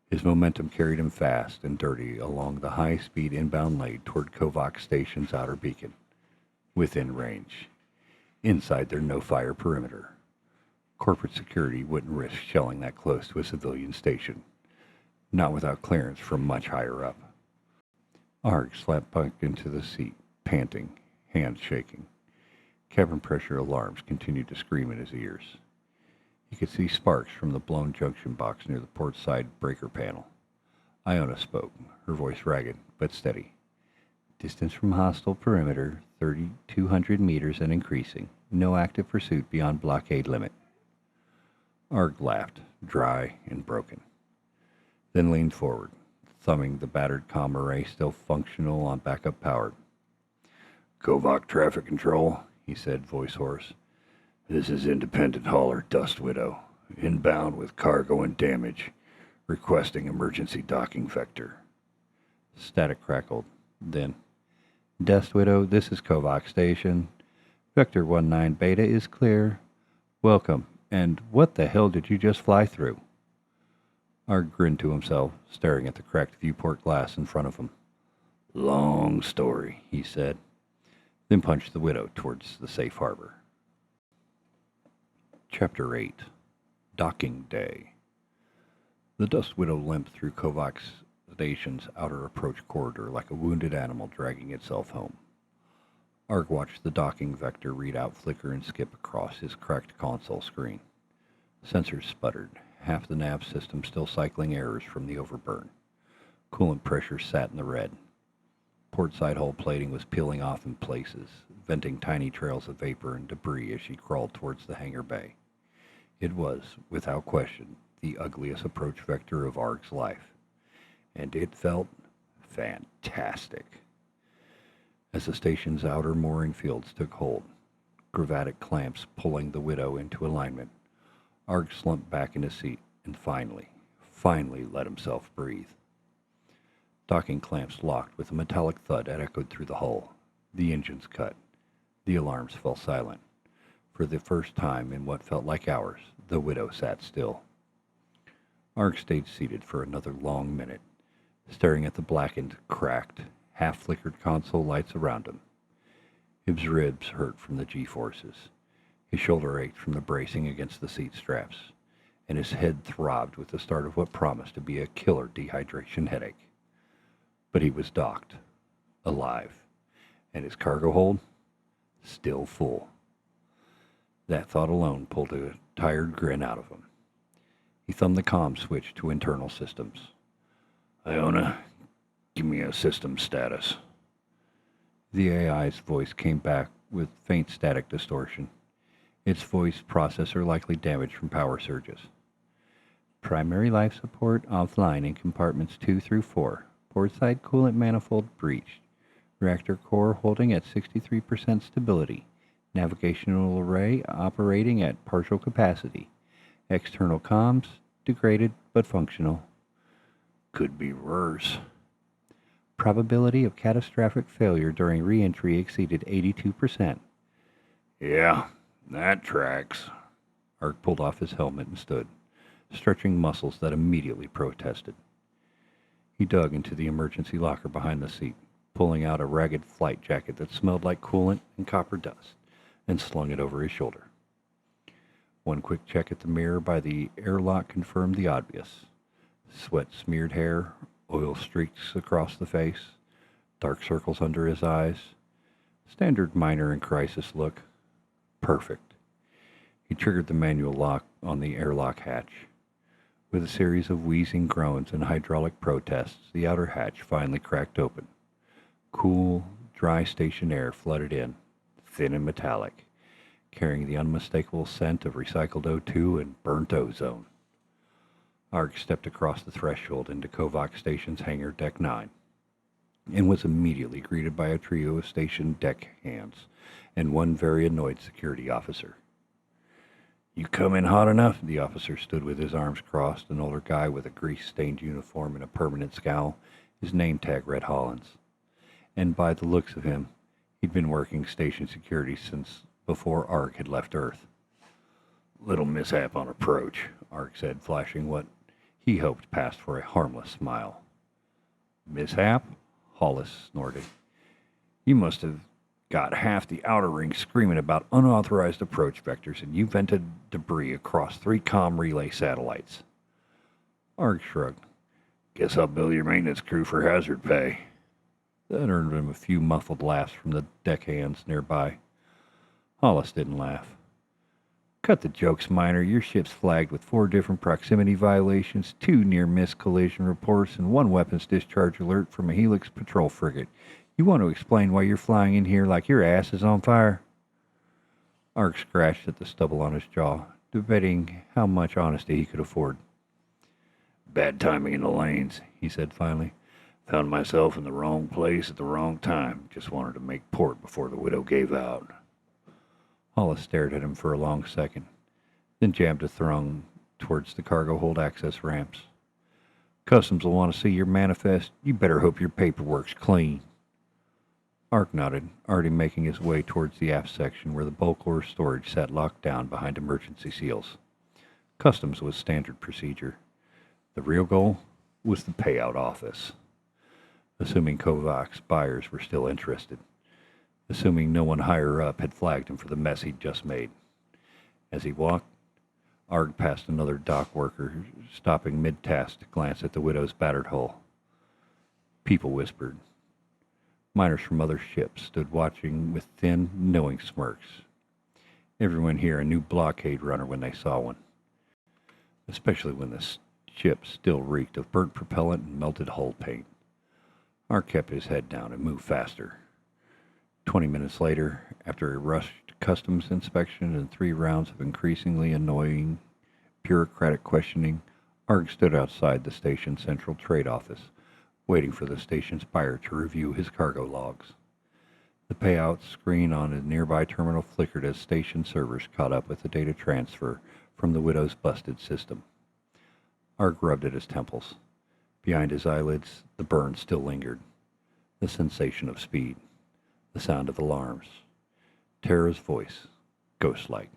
His momentum carried him fast and dirty along the high-speed inbound lane toward Kovac Station's outer beacon, within range, inside their no-fire perimeter. Corporate security wouldn't risk shelling that close to a civilian station, not without clearance from much higher up. Arg slapped back into the seat, panting, hands shaking. Cabin pressure alarms continued to scream in his ears. He could see sparks from the blown junction box near the port side breaker panel. Iona spoke, her voice ragged but steady. Distance from hostile perimeter, 3,200 meters and increasing. No active pursuit beyond blockade limit. Arg laughed, dry and broken. Then leaned forward, thumbing the battered comm array still functional on backup power. Kovac traffic control, he said, voice hoarse. This is independent hauler Dust Widow, inbound with cargo and damage, requesting emergency docking vector. Static crackled, then Dust Widow, this is Kovac Station. Vector 19 Beta is clear. Welcome. And what the hell did you just fly through? Arg grinned to himself, staring at the cracked viewport glass in front of him. Long story, he said, then punched the Widow towards the safe harbor. Chapter 8. Docking Day. The Dust Widow limped through Kovac Station's outer approach corridor like a wounded animal dragging itself home. Arg watched the docking vector readout flicker and skip across his cracked console screen. Sensors sputtered, half the nav system still cycling errors from the overburn. Coolant pressure sat in the red. Port side hull plating was peeling off in places, venting tiny trails of vapor and debris as she crawled towards the hangar bay. It was, without question, the ugliest approach vector of Arg's life. And it felt fantastic. As the station's outer mooring fields took hold, gravatic clamps pulling the Widow into alignment, Arg slumped back in his seat and finally let himself breathe. Docking clamps locked with a metallic thud that echoed through the hull. The engines cut. The alarms fell silent. For the first time in what felt like hours, the Widow sat still. Arg stayed seated for another long minute, staring at the blackened, cracked, half-flickered console lights around him. His ribs hurt from the G-forces. His shoulder ached from the bracing against the seat straps, and his head throbbed with the start of what promised to be a killer dehydration headache. But he was docked, alive, and his cargo hold still full. That thought alone pulled a tired grin out of him. He thumbed the comm switch to internal systems. Iona, give me a system status. The AI's voice came back with faint static distortion. Its voice processor likely damaged from power surges. Primary life support offline in compartments 2 through 4. Port side coolant manifold breached. Reactor core holding at 63% stability. Navigational array operating at partial capacity. External comms degraded but functional. Could be worse. Probability of catastrophic failure during re-entry exceeded 82%. Yeah, that tracks. Arg pulled off his helmet and stood, stretching muscles that immediately protested. He dug into the emergency locker behind the seat, pulling out a ragged flight jacket that smelled like coolant and copper dust, and slung it over his shoulder. One quick check at the mirror by the airlock confirmed the obvious. Sweat-smeared hair, oil streaks across the face, dark circles under his eyes. Standard miner in crisis look. Perfect. He triggered the manual lock on the airlock hatch. With a series of wheezing groans and hydraulic protests, the outer hatch finally cracked open. Cool, dry station air flooded in, thin and metallic, carrying the unmistakable scent of recycled O2 and burnt ozone. Arg stepped across the threshold into Kovac Station's hangar deck 9 and was immediately greeted by a trio of station deck hands and one very annoyed security officer. You come in hot enough? The officer stood with his arms crossed, an older guy with a grease-stained uniform and a permanent scowl. His name tag read Hollins. And by the looks of him, he'd been working station security since before Arg had left Earth. Little mishap on approach, Arg said, flashing what he hoped passed for a harmless smile. Mishap? Hollis snorted. You must have got half the outer ring screaming about unauthorized approach vectors, and you vented debris across 3 comm relay satellites. Arg shrugged. Guess I'll bill your maintenance crew for hazard pay. That earned him a few muffled laughs from the deckhands nearby. Hollis didn't laugh. Cut the jokes, Miner. Your ship's flagged with 4 different proximity violations, 2 near-miss collision reports, and 1 weapons discharge alert from a Helix patrol frigate. You want to explain why you're flying in here like your ass is on fire? Arg scratched at the stubble on his jaw, debating how much honesty he could afford. Bad timing in the lanes, he said finally. Found myself in the wrong place at the wrong time. Just wanted to make port before the Widow gave out. Hollis stared at him for a long second, then jabbed a throng towards the cargo hold access ramps. Customs will want to see your manifest. You better hope your paperwork's clean. Arg nodded, already making his way towards the aft section where the bulk ore storage sat locked down behind emergency seals. Customs was standard procedure. The real goal was the payout office. Assuming Kovac's buyers were still interested. Assuming no one higher up had flagged him for the mess he'd just made. As he walked, Arg passed another dock worker, stopping mid-task to glance at the Widow's battered hull. People whispered. Miners from other ships stood watching with thin, knowing smirks. Everyone here a new Blockade runner when they saw one, especially when the ship still reeked of burnt propellant and melted hull paint. Arg kept his head down and moved faster. 20 minutes later, after a rushed customs inspection and 3 rounds of increasingly annoying, bureaucratic questioning, Arg stood outside the station's central trade office, waiting for the station's buyer to review his cargo logs. The payout screen on a nearby terminal flickered as station servers caught up with the data transfer from the Widow's busted system. Arg rubbed at his temples. Behind his eyelids, the burn still lingered. The sensation of speed. The sound of alarms. Tara's voice, ghost-like,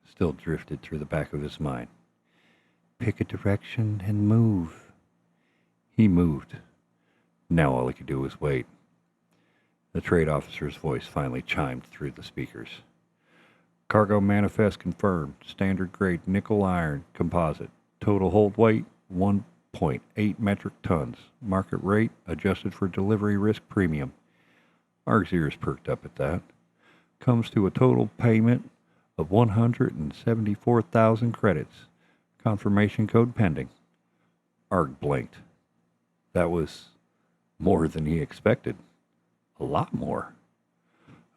still drifted through the back of his mind. Pick a direction and move. He moved. Now all he could do was wait. The trade officer's voice finally chimed through the speakers. Cargo manifest confirmed. Standard grade nickel iron composite. Total hold weight 1.8 metric tons. Market rate adjusted for delivery risk premium. Arg's ears perked up at that. Comes to a total payment of 174,000 credits. Confirmation code pending. Arg blinked. That was more than he expected. A lot more.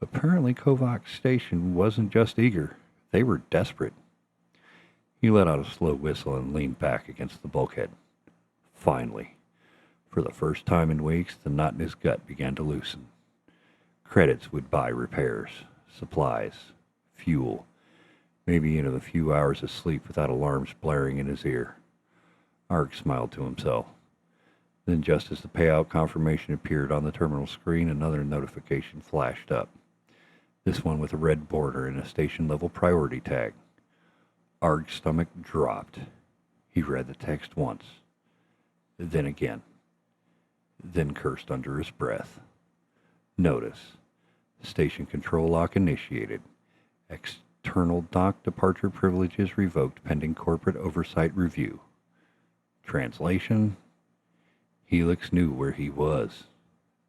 Apparently Kovac's station wasn't just eager. They were desperate. He let out a slow whistle and leaned back against the bulkhead. Finally. For the first time in weeks, the knot in his gut began to loosen. Credits would buy repairs, supplies, fuel, maybe even a few hours of sleep without alarms blaring in his ear. Arg smiled to himself. Then just as the payout confirmation appeared on the terminal screen, another notification flashed up. This one with a red border and a station-level priority tag. Arg's stomach dropped. He read the text once, then again, then cursed under his breath. Notice. Station control lock initiated. External dock departure privileges revoked pending corporate oversight review. Translation. Helix knew where he was,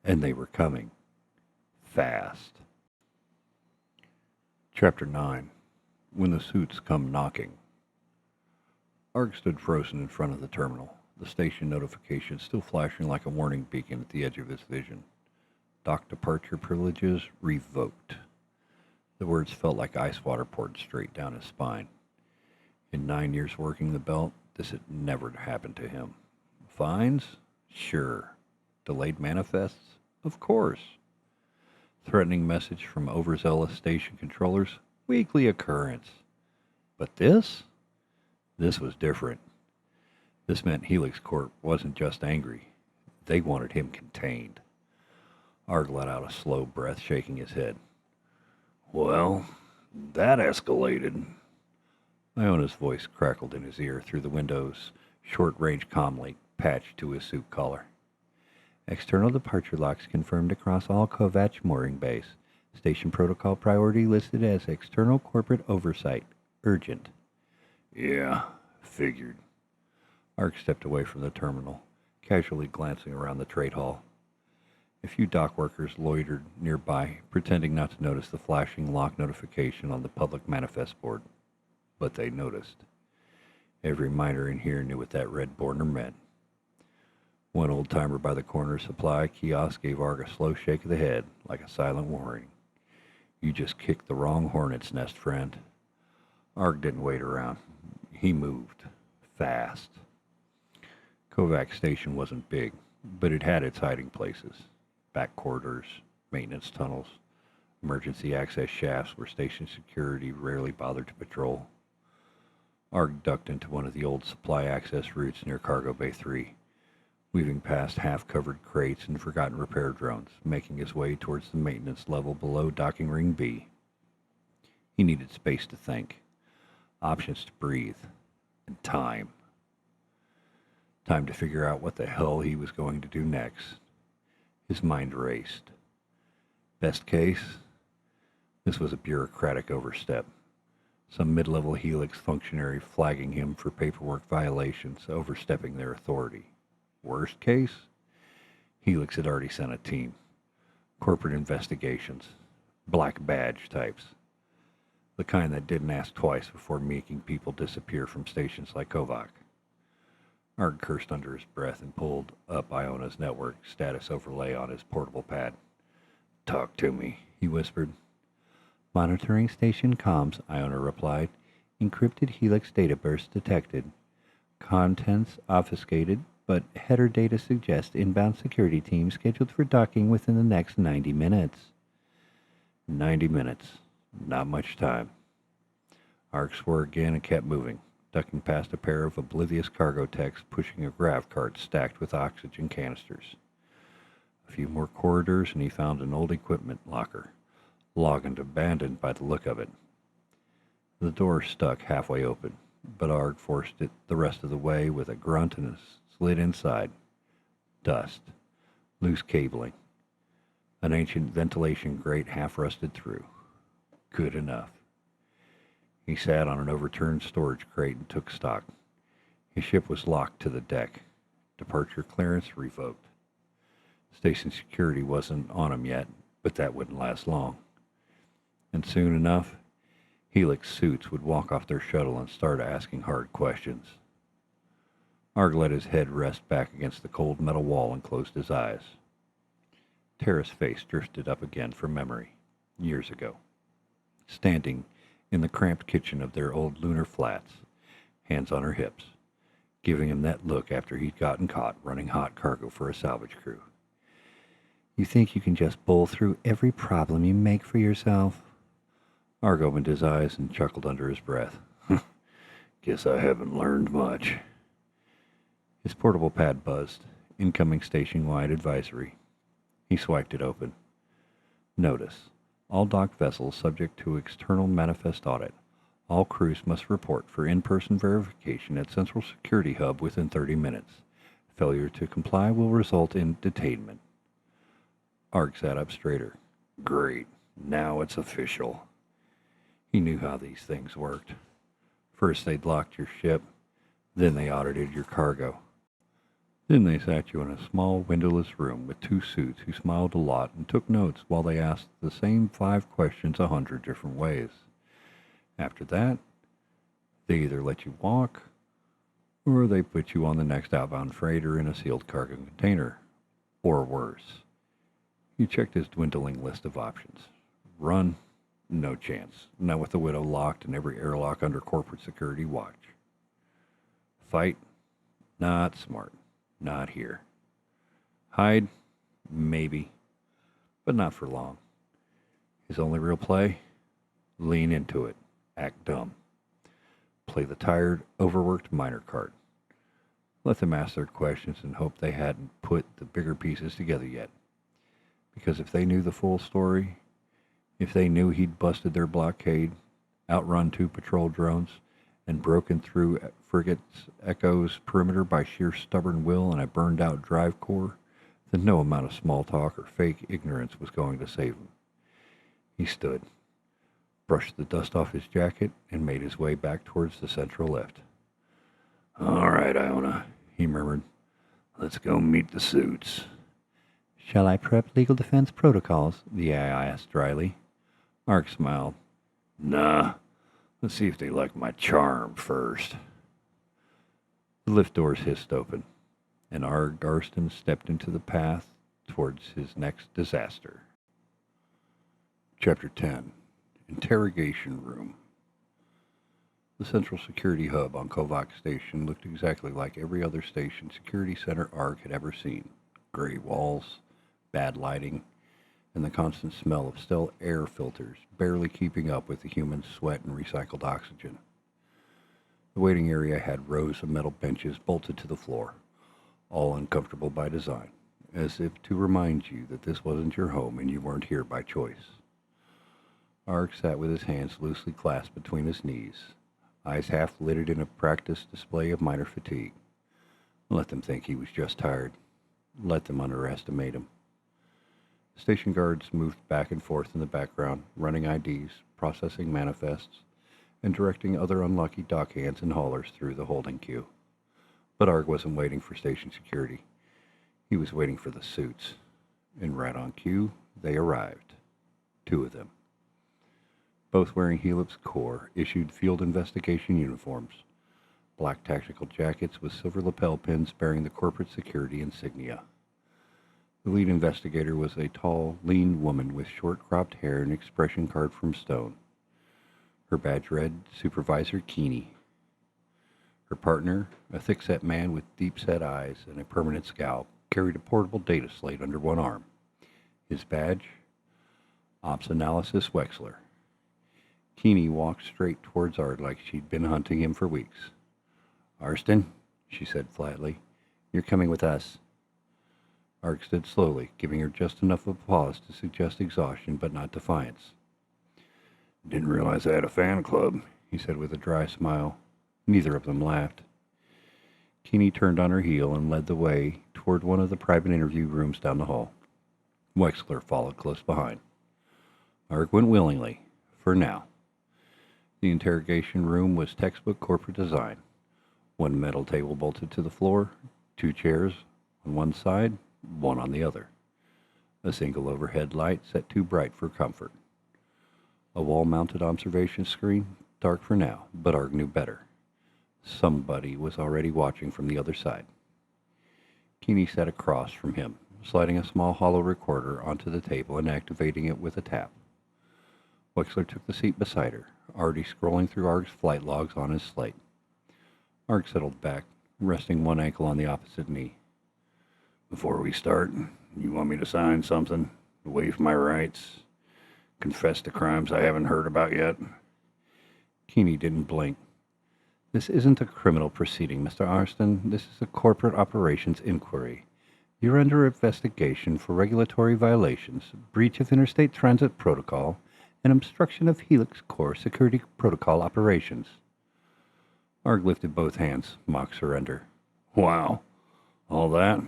and they were coming. Fast. Chapter 9. When the suits come knocking. Arg stood frozen in front of the terminal, the station notification still flashing like a warning beacon at the edge of his vision. Dock departure privileges revoked. The words felt like ice water poured straight down his spine. In 9 years working the belt, this had never happened to him. Fines? Sure. Delayed manifests? Of course. Threatening message from overzealous station controllers? Weekly occurrence. But this? This was different. This meant Helix Corp wasn't just angry. They wanted him contained. Arg let out a slow breath, shaking his head. Well, that escalated. Iona's voice crackled in his ear through the window's short-range comm link patched to his suit collar. External departure locks confirmed across all Kovac mooring base. Station protocol priority listed as external corporate oversight. Urgent. Yeah, figured. Arg stepped away from the terminal, casually glancing around the trade hall. A few dock workers loitered nearby, pretending not to notice the flashing lock notification on the public manifest board. But they noticed. Every miner in here knew what that red border meant. One old-timer by the corner supply kiosk gave Arg a slow shake of the head, like a silent warning. You just kicked the wrong hornet's nest, friend. Arg didn't wait around. He moved. Fast. Kovac Station wasn't big, but it had its hiding places. Back corridors, maintenance tunnels, emergency access shafts where station security rarely bothered to patrol. Arg ducked into one of the old supply access routes near Cargo Bay 3. weaving past half-covered crates and forgotten repair drones, making his way towards the maintenance level below docking ring B. He needed space to think, options to breathe, and time. Time to figure out what the hell he was going to do next. His mind raced. Best case, this was a bureaucratic overstep. Some mid-level Helix functionary flagging him for paperwork violations, overstepping their authority. Worst case, Helix had already sent a team. Corporate investigations. Black badge types. The kind that didn't ask twice before making people disappear from stations like Kovac. Arg cursed under his breath and pulled up Iona's network status overlay on his portable pad. "Talk to me," he whispered. "Monitoring station comms," Iona replied. "Encrypted Helix data burst detected. Contents obfuscated, but header data suggests inbound security team scheduled for docking within the next 90 minutes. 90 minutes. Not much time. Arg swore again and kept moving, ducking past a pair of oblivious cargo techs pushing a grav cart stacked with oxygen canisters. A few more corridors and he found an old equipment locker, logged and abandoned by the look of it. The door stuck halfway open, but Arg forced it the rest of the way with a grunt and slid inside. Dust. Loose cabling. An ancient ventilation grate half rusted through. Good enough. He sat on an overturned storage crate and took stock. His ship was locked to the deck. Departure clearance revoked. Station security wasn't on him yet, but that wouldn't last long. And soon enough, Helix suits would walk off their shuttle and start asking hard questions. Arg let his head rest back against the cold metal wall and closed his eyes. Tara's face drifted up again from memory, years ago. Standing in the cramped kitchen of their old lunar flats, hands on her hips, giving him that look after he'd gotten caught running hot cargo for a salvage crew. "You think you can just bowl through every problem you make for yourself?" Arg opened his eyes and chuckled under his breath. "Guess I haven't learned much." His portable pad buzzed. Incoming station-wide advisory. He swiped it open. Notice. All docked vessels subject to external manifest audit. All crews must report for in-person verification at Central Security Hub within 30 minutes. Failure to comply will result in detainment. Arg sat up straighter. Great. Now it's official. He knew how these things worked. First they'd locked your ship, then they audited your cargo. Then they sat you in a small windowless room with two suits who smiled a lot and took notes while they asked the same 5 questions 100 different ways. After that, they either let you walk, or they put you on the next outbound freighter in a sealed cargo container. Or worse. You checked his dwindling list of options. Run? No chance. Not with the window locked and every airlock under corporate security watch. Fight? Not smart. Not here. Hide? Maybe. But not for long. His only real play? Lean into it. Act dumb. Play the tired, overworked minor card. Let them ask their questions and hope they hadn't put the bigger pieces together yet. Because if they knew the full story, if they knew he'd busted their blockade, outrun 2 patrol drones, and broken through frigate's Echo's perimeter by sheer stubborn will and a burned-out drive core, then no amount of small talk or fake ignorance was going to save him. He stood, brushed the dust off his jacket, and made his way back towards the central lift. "All right, Iona," he murmured. "Let's go meet the suits." "Shall I prep legal defense protocols?" the AI asked dryly. Arg smiled. "Nah. Let's see if they like my charm first." The lift doors hissed open, and Arg Arsten stepped into the path towards his next disaster. Chapter 10. Interrogation Room. The Central Security Hub on Kovac Station looked exactly like every other station security center Arg had ever seen. Gray walls, bad lighting, and the constant smell of stale air filters, barely keeping up with the human sweat and recycled oxygen. The waiting area had rows of metal benches bolted to the floor, all uncomfortable by design, as if to remind you that this wasn't your home and you weren't here by choice. Arg sat with his hands loosely clasped between his knees, eyes half lidded in a practiced display of minor fatigue. Let them think he was just tired. Let them underestimate him. Station guards moved back and forth in the background, running IDs, processing manifests, and directing other unlucky dockhands and haulers through the holding queue. But Arg wasn't waiting for station security. He was waiting for the suits. And right on cue, they arrived. 2 of them. Both wearing Helix Corps issued field investigation uniforms. Black tactical jackets with silver lapel pins bearing the corporate security insignia. The lead investigator was a tall, lean woman with short-cropped hair and expression carved from stone. Her badge read Supervisor Keeney. Her partner, a thick-set man with deep-set eyes and a permanent scowl, carried a portable data slate under one arm. His badge, Ops Analysis Wexler. Keeney walked straight towards Arg like she'd been hunting him for weeks. "Arsten," she said flatly, "you're coming with us." Arg stood slowly, giving her just enough of a pause to suggest exhaustion but not defiance. "Didn't realize I had a fan club," he said with a dry smile. Neither of them laughed. Keeney turned on her heel and led the way toward one of the private interview rooms down the hall. Wexler followed close behind. Arg went willingly, for now. The interrogation room was textbook corporate design. One metal table bolted to the floor, 2 chairs on one side, one on the other. A single overhead light set too bright for comfort. A wall-mounted observation screen, dark for now, but Arg knew better. Somebody was already watching from the other side. Keeney sat across from him, sliding a small hollow recorder onto the table and activating it with a tap. Wexler took the seat beside her, already scrolling through Arg's flight logs on his slate. Arg settled back, resting one ankle on the opposite knee. "Before we start, you want me to sign something? Waive my rights? Confess to crimes I haven't heard about yet?" Keeney didn't blink. "This isn't a criminal proceeding, Mr. Arsten. This is a corporate operations inquiry. You're under investigation for regulatory violations, breach of interstate transit protocol, and obstruction of Helix Corps security protocol operations." Arg lifted both hands, mock surrender. "Wow, all that?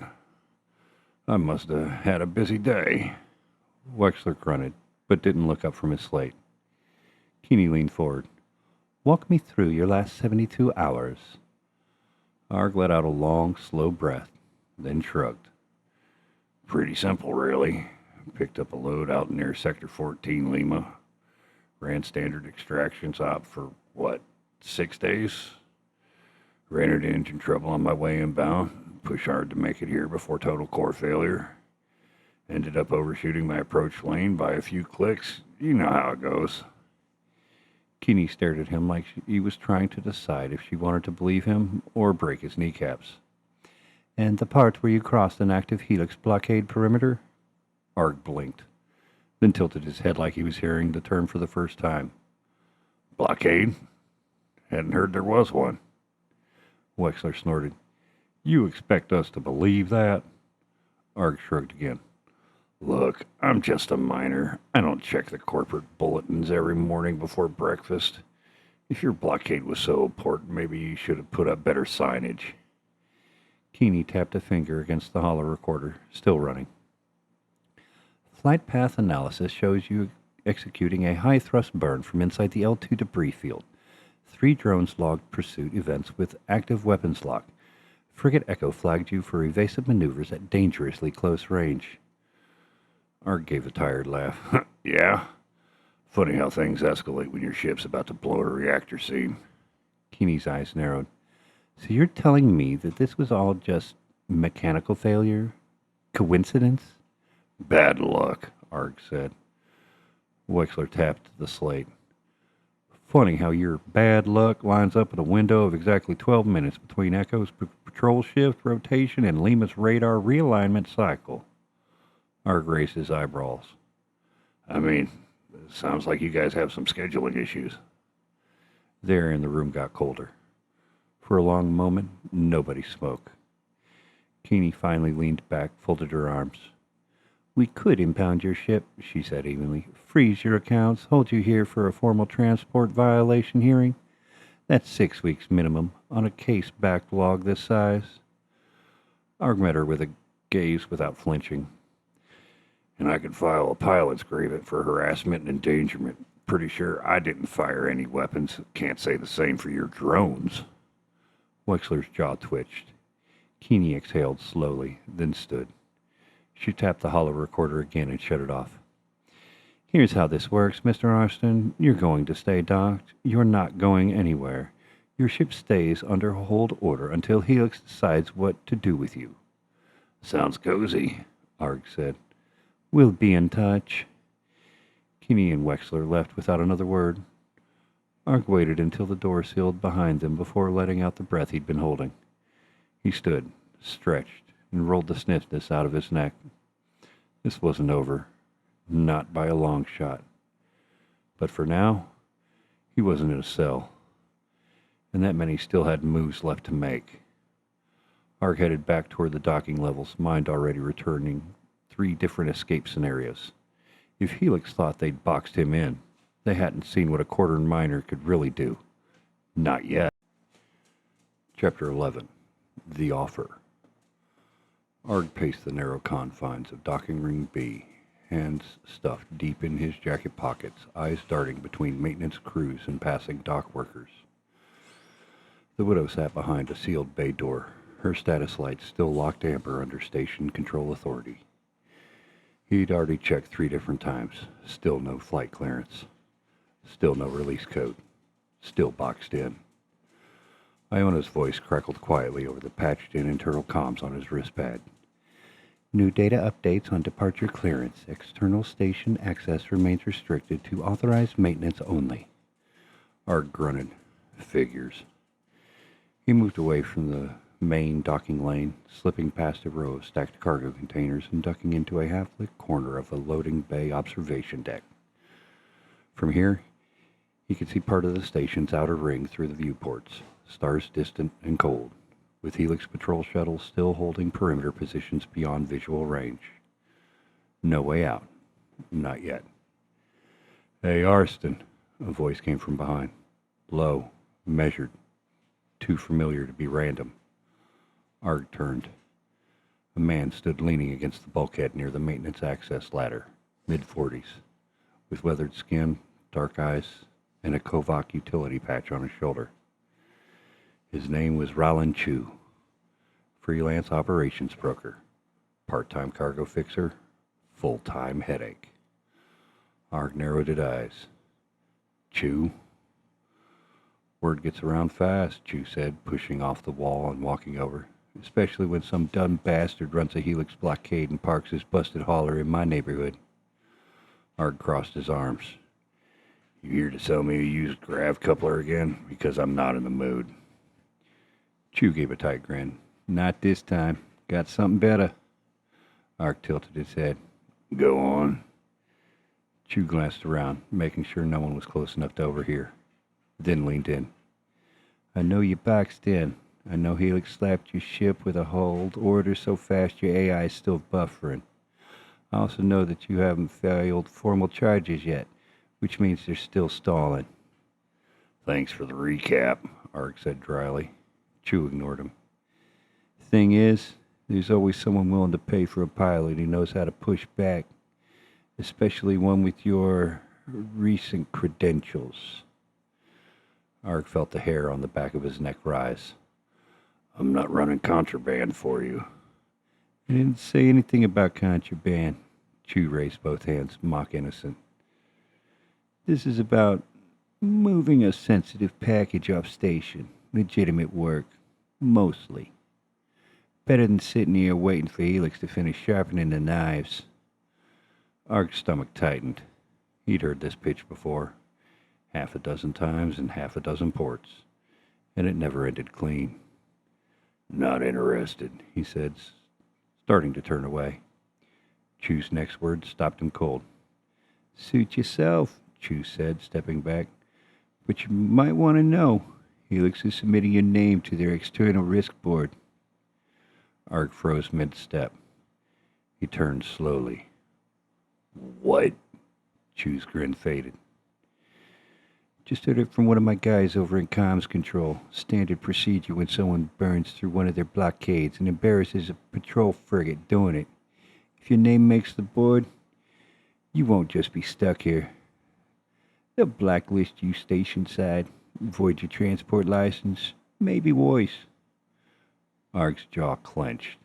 I must have had a busy day." Wexler grunted, but didn't look up from his slate. Keeney leaned forward. "Walk me through your last 72 hours. Arg let out a long, slow breath, then shrugged. "Pretty simple, really. Picked up a load out near Sector 14, Lima. Ran standard extractions op for, 6 days? Ran into engine trouble on my way inbound. Pushed hard to make it here before total core failure. Ended up overshooting my approach lane by a few clicks. You know how it goes." Keeney stared at him like he was trying to decide if she wanted to believe him or break his kneecaps. "And the part where you crossed an active Helix blockade perimeter?" Arg blinked, then tilted his head like he was hearing the term for the first time. "Blockade? Hadn't heard there was one." Wexler snorted. "You expect us to believe that?" Arg shrugged again. "Look, I'm just a miner. I don't check the corporate bulletins every morning before breakfast. If your blockade was so important, maybe you should have put up better signage." Keeney tapped a finger against the hollow recorder, still running. "Flight path analysis shows you executing a high-thrust burn from inside the L2 debris field. 3 drones logged pursuit events with active weapons lock. Frigate Echo flagged you for evasive maneuvers at dangerously close range." Arg gave a tired laugh. "Yeah? Funny how things escalate when your ship's about to blow a reactor seam." Keeney's eyes narrowed. "So you're telling me that this was all just mechanical failure? Coincidence?" "Bad luck," Arg said. Wexler tapped the slate. "Funny how your bad luck lines up in a window of exactly 12 minutes between Echo's patrol shift rotation and Lima's radar realignment cycle." Arg raised his eyebrows. "I mean, it sounds like you guys have some scheduling issues." The air in the room got colder. For a long moment, nobody spoke. Keeney finally leaned back, folded her arms. We could impound your ship, she said evenly. Freeze your accounts, hold you here for a formal transport violation hearing. That's 6 weeks minimum on a case backlog this size. Arg met her with a gaze without flinching. And I could file a pilot's grievance for harassment and endangerment. Pretty sure I didn't fire any weapons. Can't say the same for your drones. Wexler's jaw twitched. Keeney exhaled slowly, then stood. She tapped the hollow recorder again and shut it off. Here's how this works, Mr. Arsten. You're going to stay docked. You're not going anywhere. Your ship stays under hold order until Helix decides what to do with you. Sounds cozy, Arg said. We'll be in touch. Keeney and Wexler left without another word. Arg waited until the door sealed behind them before letting out the breath he'd been holding. He stood, stretched, and rolled the stiffness out of his neck. This wasn't over. Not by a long shot. But for now, he wasn't in a cell. And that meant he still had moves left to make. Arg headed back toward the docking levels, mind already returning 3 different escape scenarios. If Helix thought they'd boxed him in, they hadn't seen what a quarter miner could really do. Not yet. Chapter 11. The Offer. Arg paced the narrow confines of Docking Ring B, hands stuffed deep in his jacket pockets, eyes darting between maintenance crews and passing dock workers. The widow sat behind a sealed bay door, her status lights still locked amber under station control authority. He'd already checked 3 different times. Still no flight clearance. Still no release code. Still boxed in. Iona's voice crackled quietly over the patched-in internal comms on his wristpad. New data updates on departure clearance. External station access remains restricted to authorized maintenance only. Arg grunted. Figures. He moved away from the main docking lane, slipping past a row of stacked cargo containers and ducking into a half-lit corner of a loading bay observation deck. From here, he could see part of the station's outer ring through the viewports, stars distant and cold, with Helix patrol shuttles still holding perimeter positions beyond visual range. No way out. Not yet. Hey, Arsten, a voice came from behind. Low, measured, too familiar to be random. Arg turned. A man stood leaning against the bulkhead near the maintenance access ladder, mid-40s, with weathered skin, dark eyes, and a Kovac utility patch on his shoulder. His name was Roland Chu, freelance operations broker, part-time cargo fixer, full-time headache. Arg narrowed his eyes. Chu? Word gets around fast, Chu said, pushing off the wall and walking over. Especially when some dumb bastard runs a Helix Blockade and parks his busted hauler in my neighborhood. Arg crossed his arms. You here to sell me a used grav coupler again? Because I'm not in the mood. Chu gave a tight grin. Not this time. Got something better. Arg tilted his head. Go on. Chu glanced around, making sure no one was close enough to overhear. Then leaned in. I know you boxed in. I know Helix slapped your ship with a hold order so fast your AI is still buffering. I also know that you haven't filed formal charges yet, which means they're still stalling. Thanks for the recap, Arg said dryly. Chu ignored him. Thing is, there's always someone willing to pay for a pilot who knows how to push back, especially one with your recent credentials. Arg felt the hair on the back of his neck rise. I'm not running contraband for you. I didn't say anything about contraband. Chu raised both hands, mock innocent. This is about moving a sensitive package off station. Legitimate work. Mostly. Better than sitting here waiting for Helix to finish sharpening the knives. Arg's stomach tightened. He'd heard this pitch before. 6 times in 6 ports. And it never ended clean. Not interested, he said, starting to turn away. Chu's next word stopped him cold. Suit yourself, Chu said, stepping back. But you might want to know, Helix is submitting your name to their external risk board. Arg froze mid-step. He turned slowly. What? Chew's grin faded. Just heard it from one of my guys over in comms control. Standard procedure when someone burns through one of their blockades and embarrasses a patrol frigate doing it. If your name makes the board, you won't just be stuck here. They'll blacklist you station side, void your transport license, maybe worse. Arg's jaw clenched.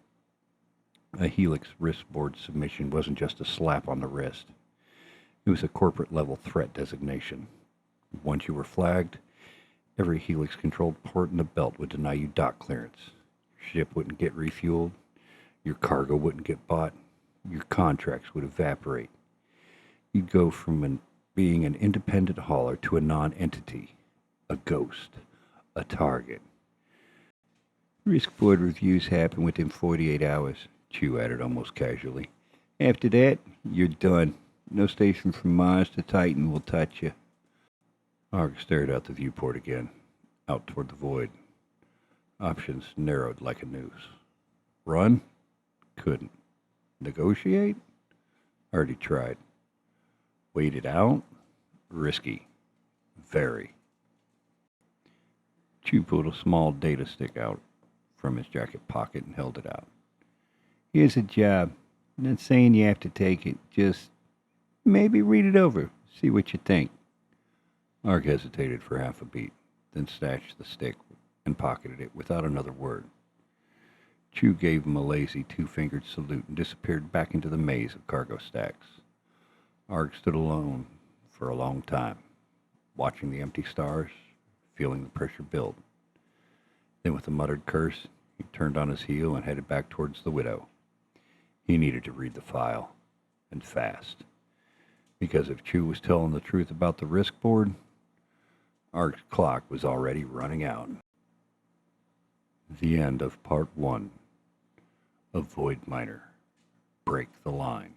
A Helix wristboard submission wasn't just a slap on the wrist. It was a corporate-level threat designation. Once you were flagged, every Helix-controlled port in the belt would deny you dock clearance. Your ship wouldn't get refueled, your cargo wouldn't get bought, your contracts would evaporate. You'd go from being an independent hauler to a non-entity, a ghost, a target. Risk board reviews happen within 48 hours, Chew added almost casually. After that, you're done. No station from Mars to Titan will touch you. Arg stared out the viewport again, out toward the void. Options narrowed like a noose. Run? Couldn't. Negotiate? Already tried. Wait it out? Risky. Very. Chew pulled a small data stick out from his jacket pocket and held it out. Here's a job. I'm not saying you have to take it. Just maybe read it over. See what you think. Arg hesitated for half a beat, then snatched the stick and pocketed it without another word. Chew gave him a lazy two-fingered salute and disappeared back into the maze of cargo stacks. Arg stood alone for a long time, watching the empty stars, feeling the pressure build. Then with a muttered curse, he turned on his heel and headed back towards the Widow. He needed to read the file, and fast. Because if Chew was telling the truth about the risk board, Arg's clock was already running out. The end of Part 1 of Void Miner. Break the Line.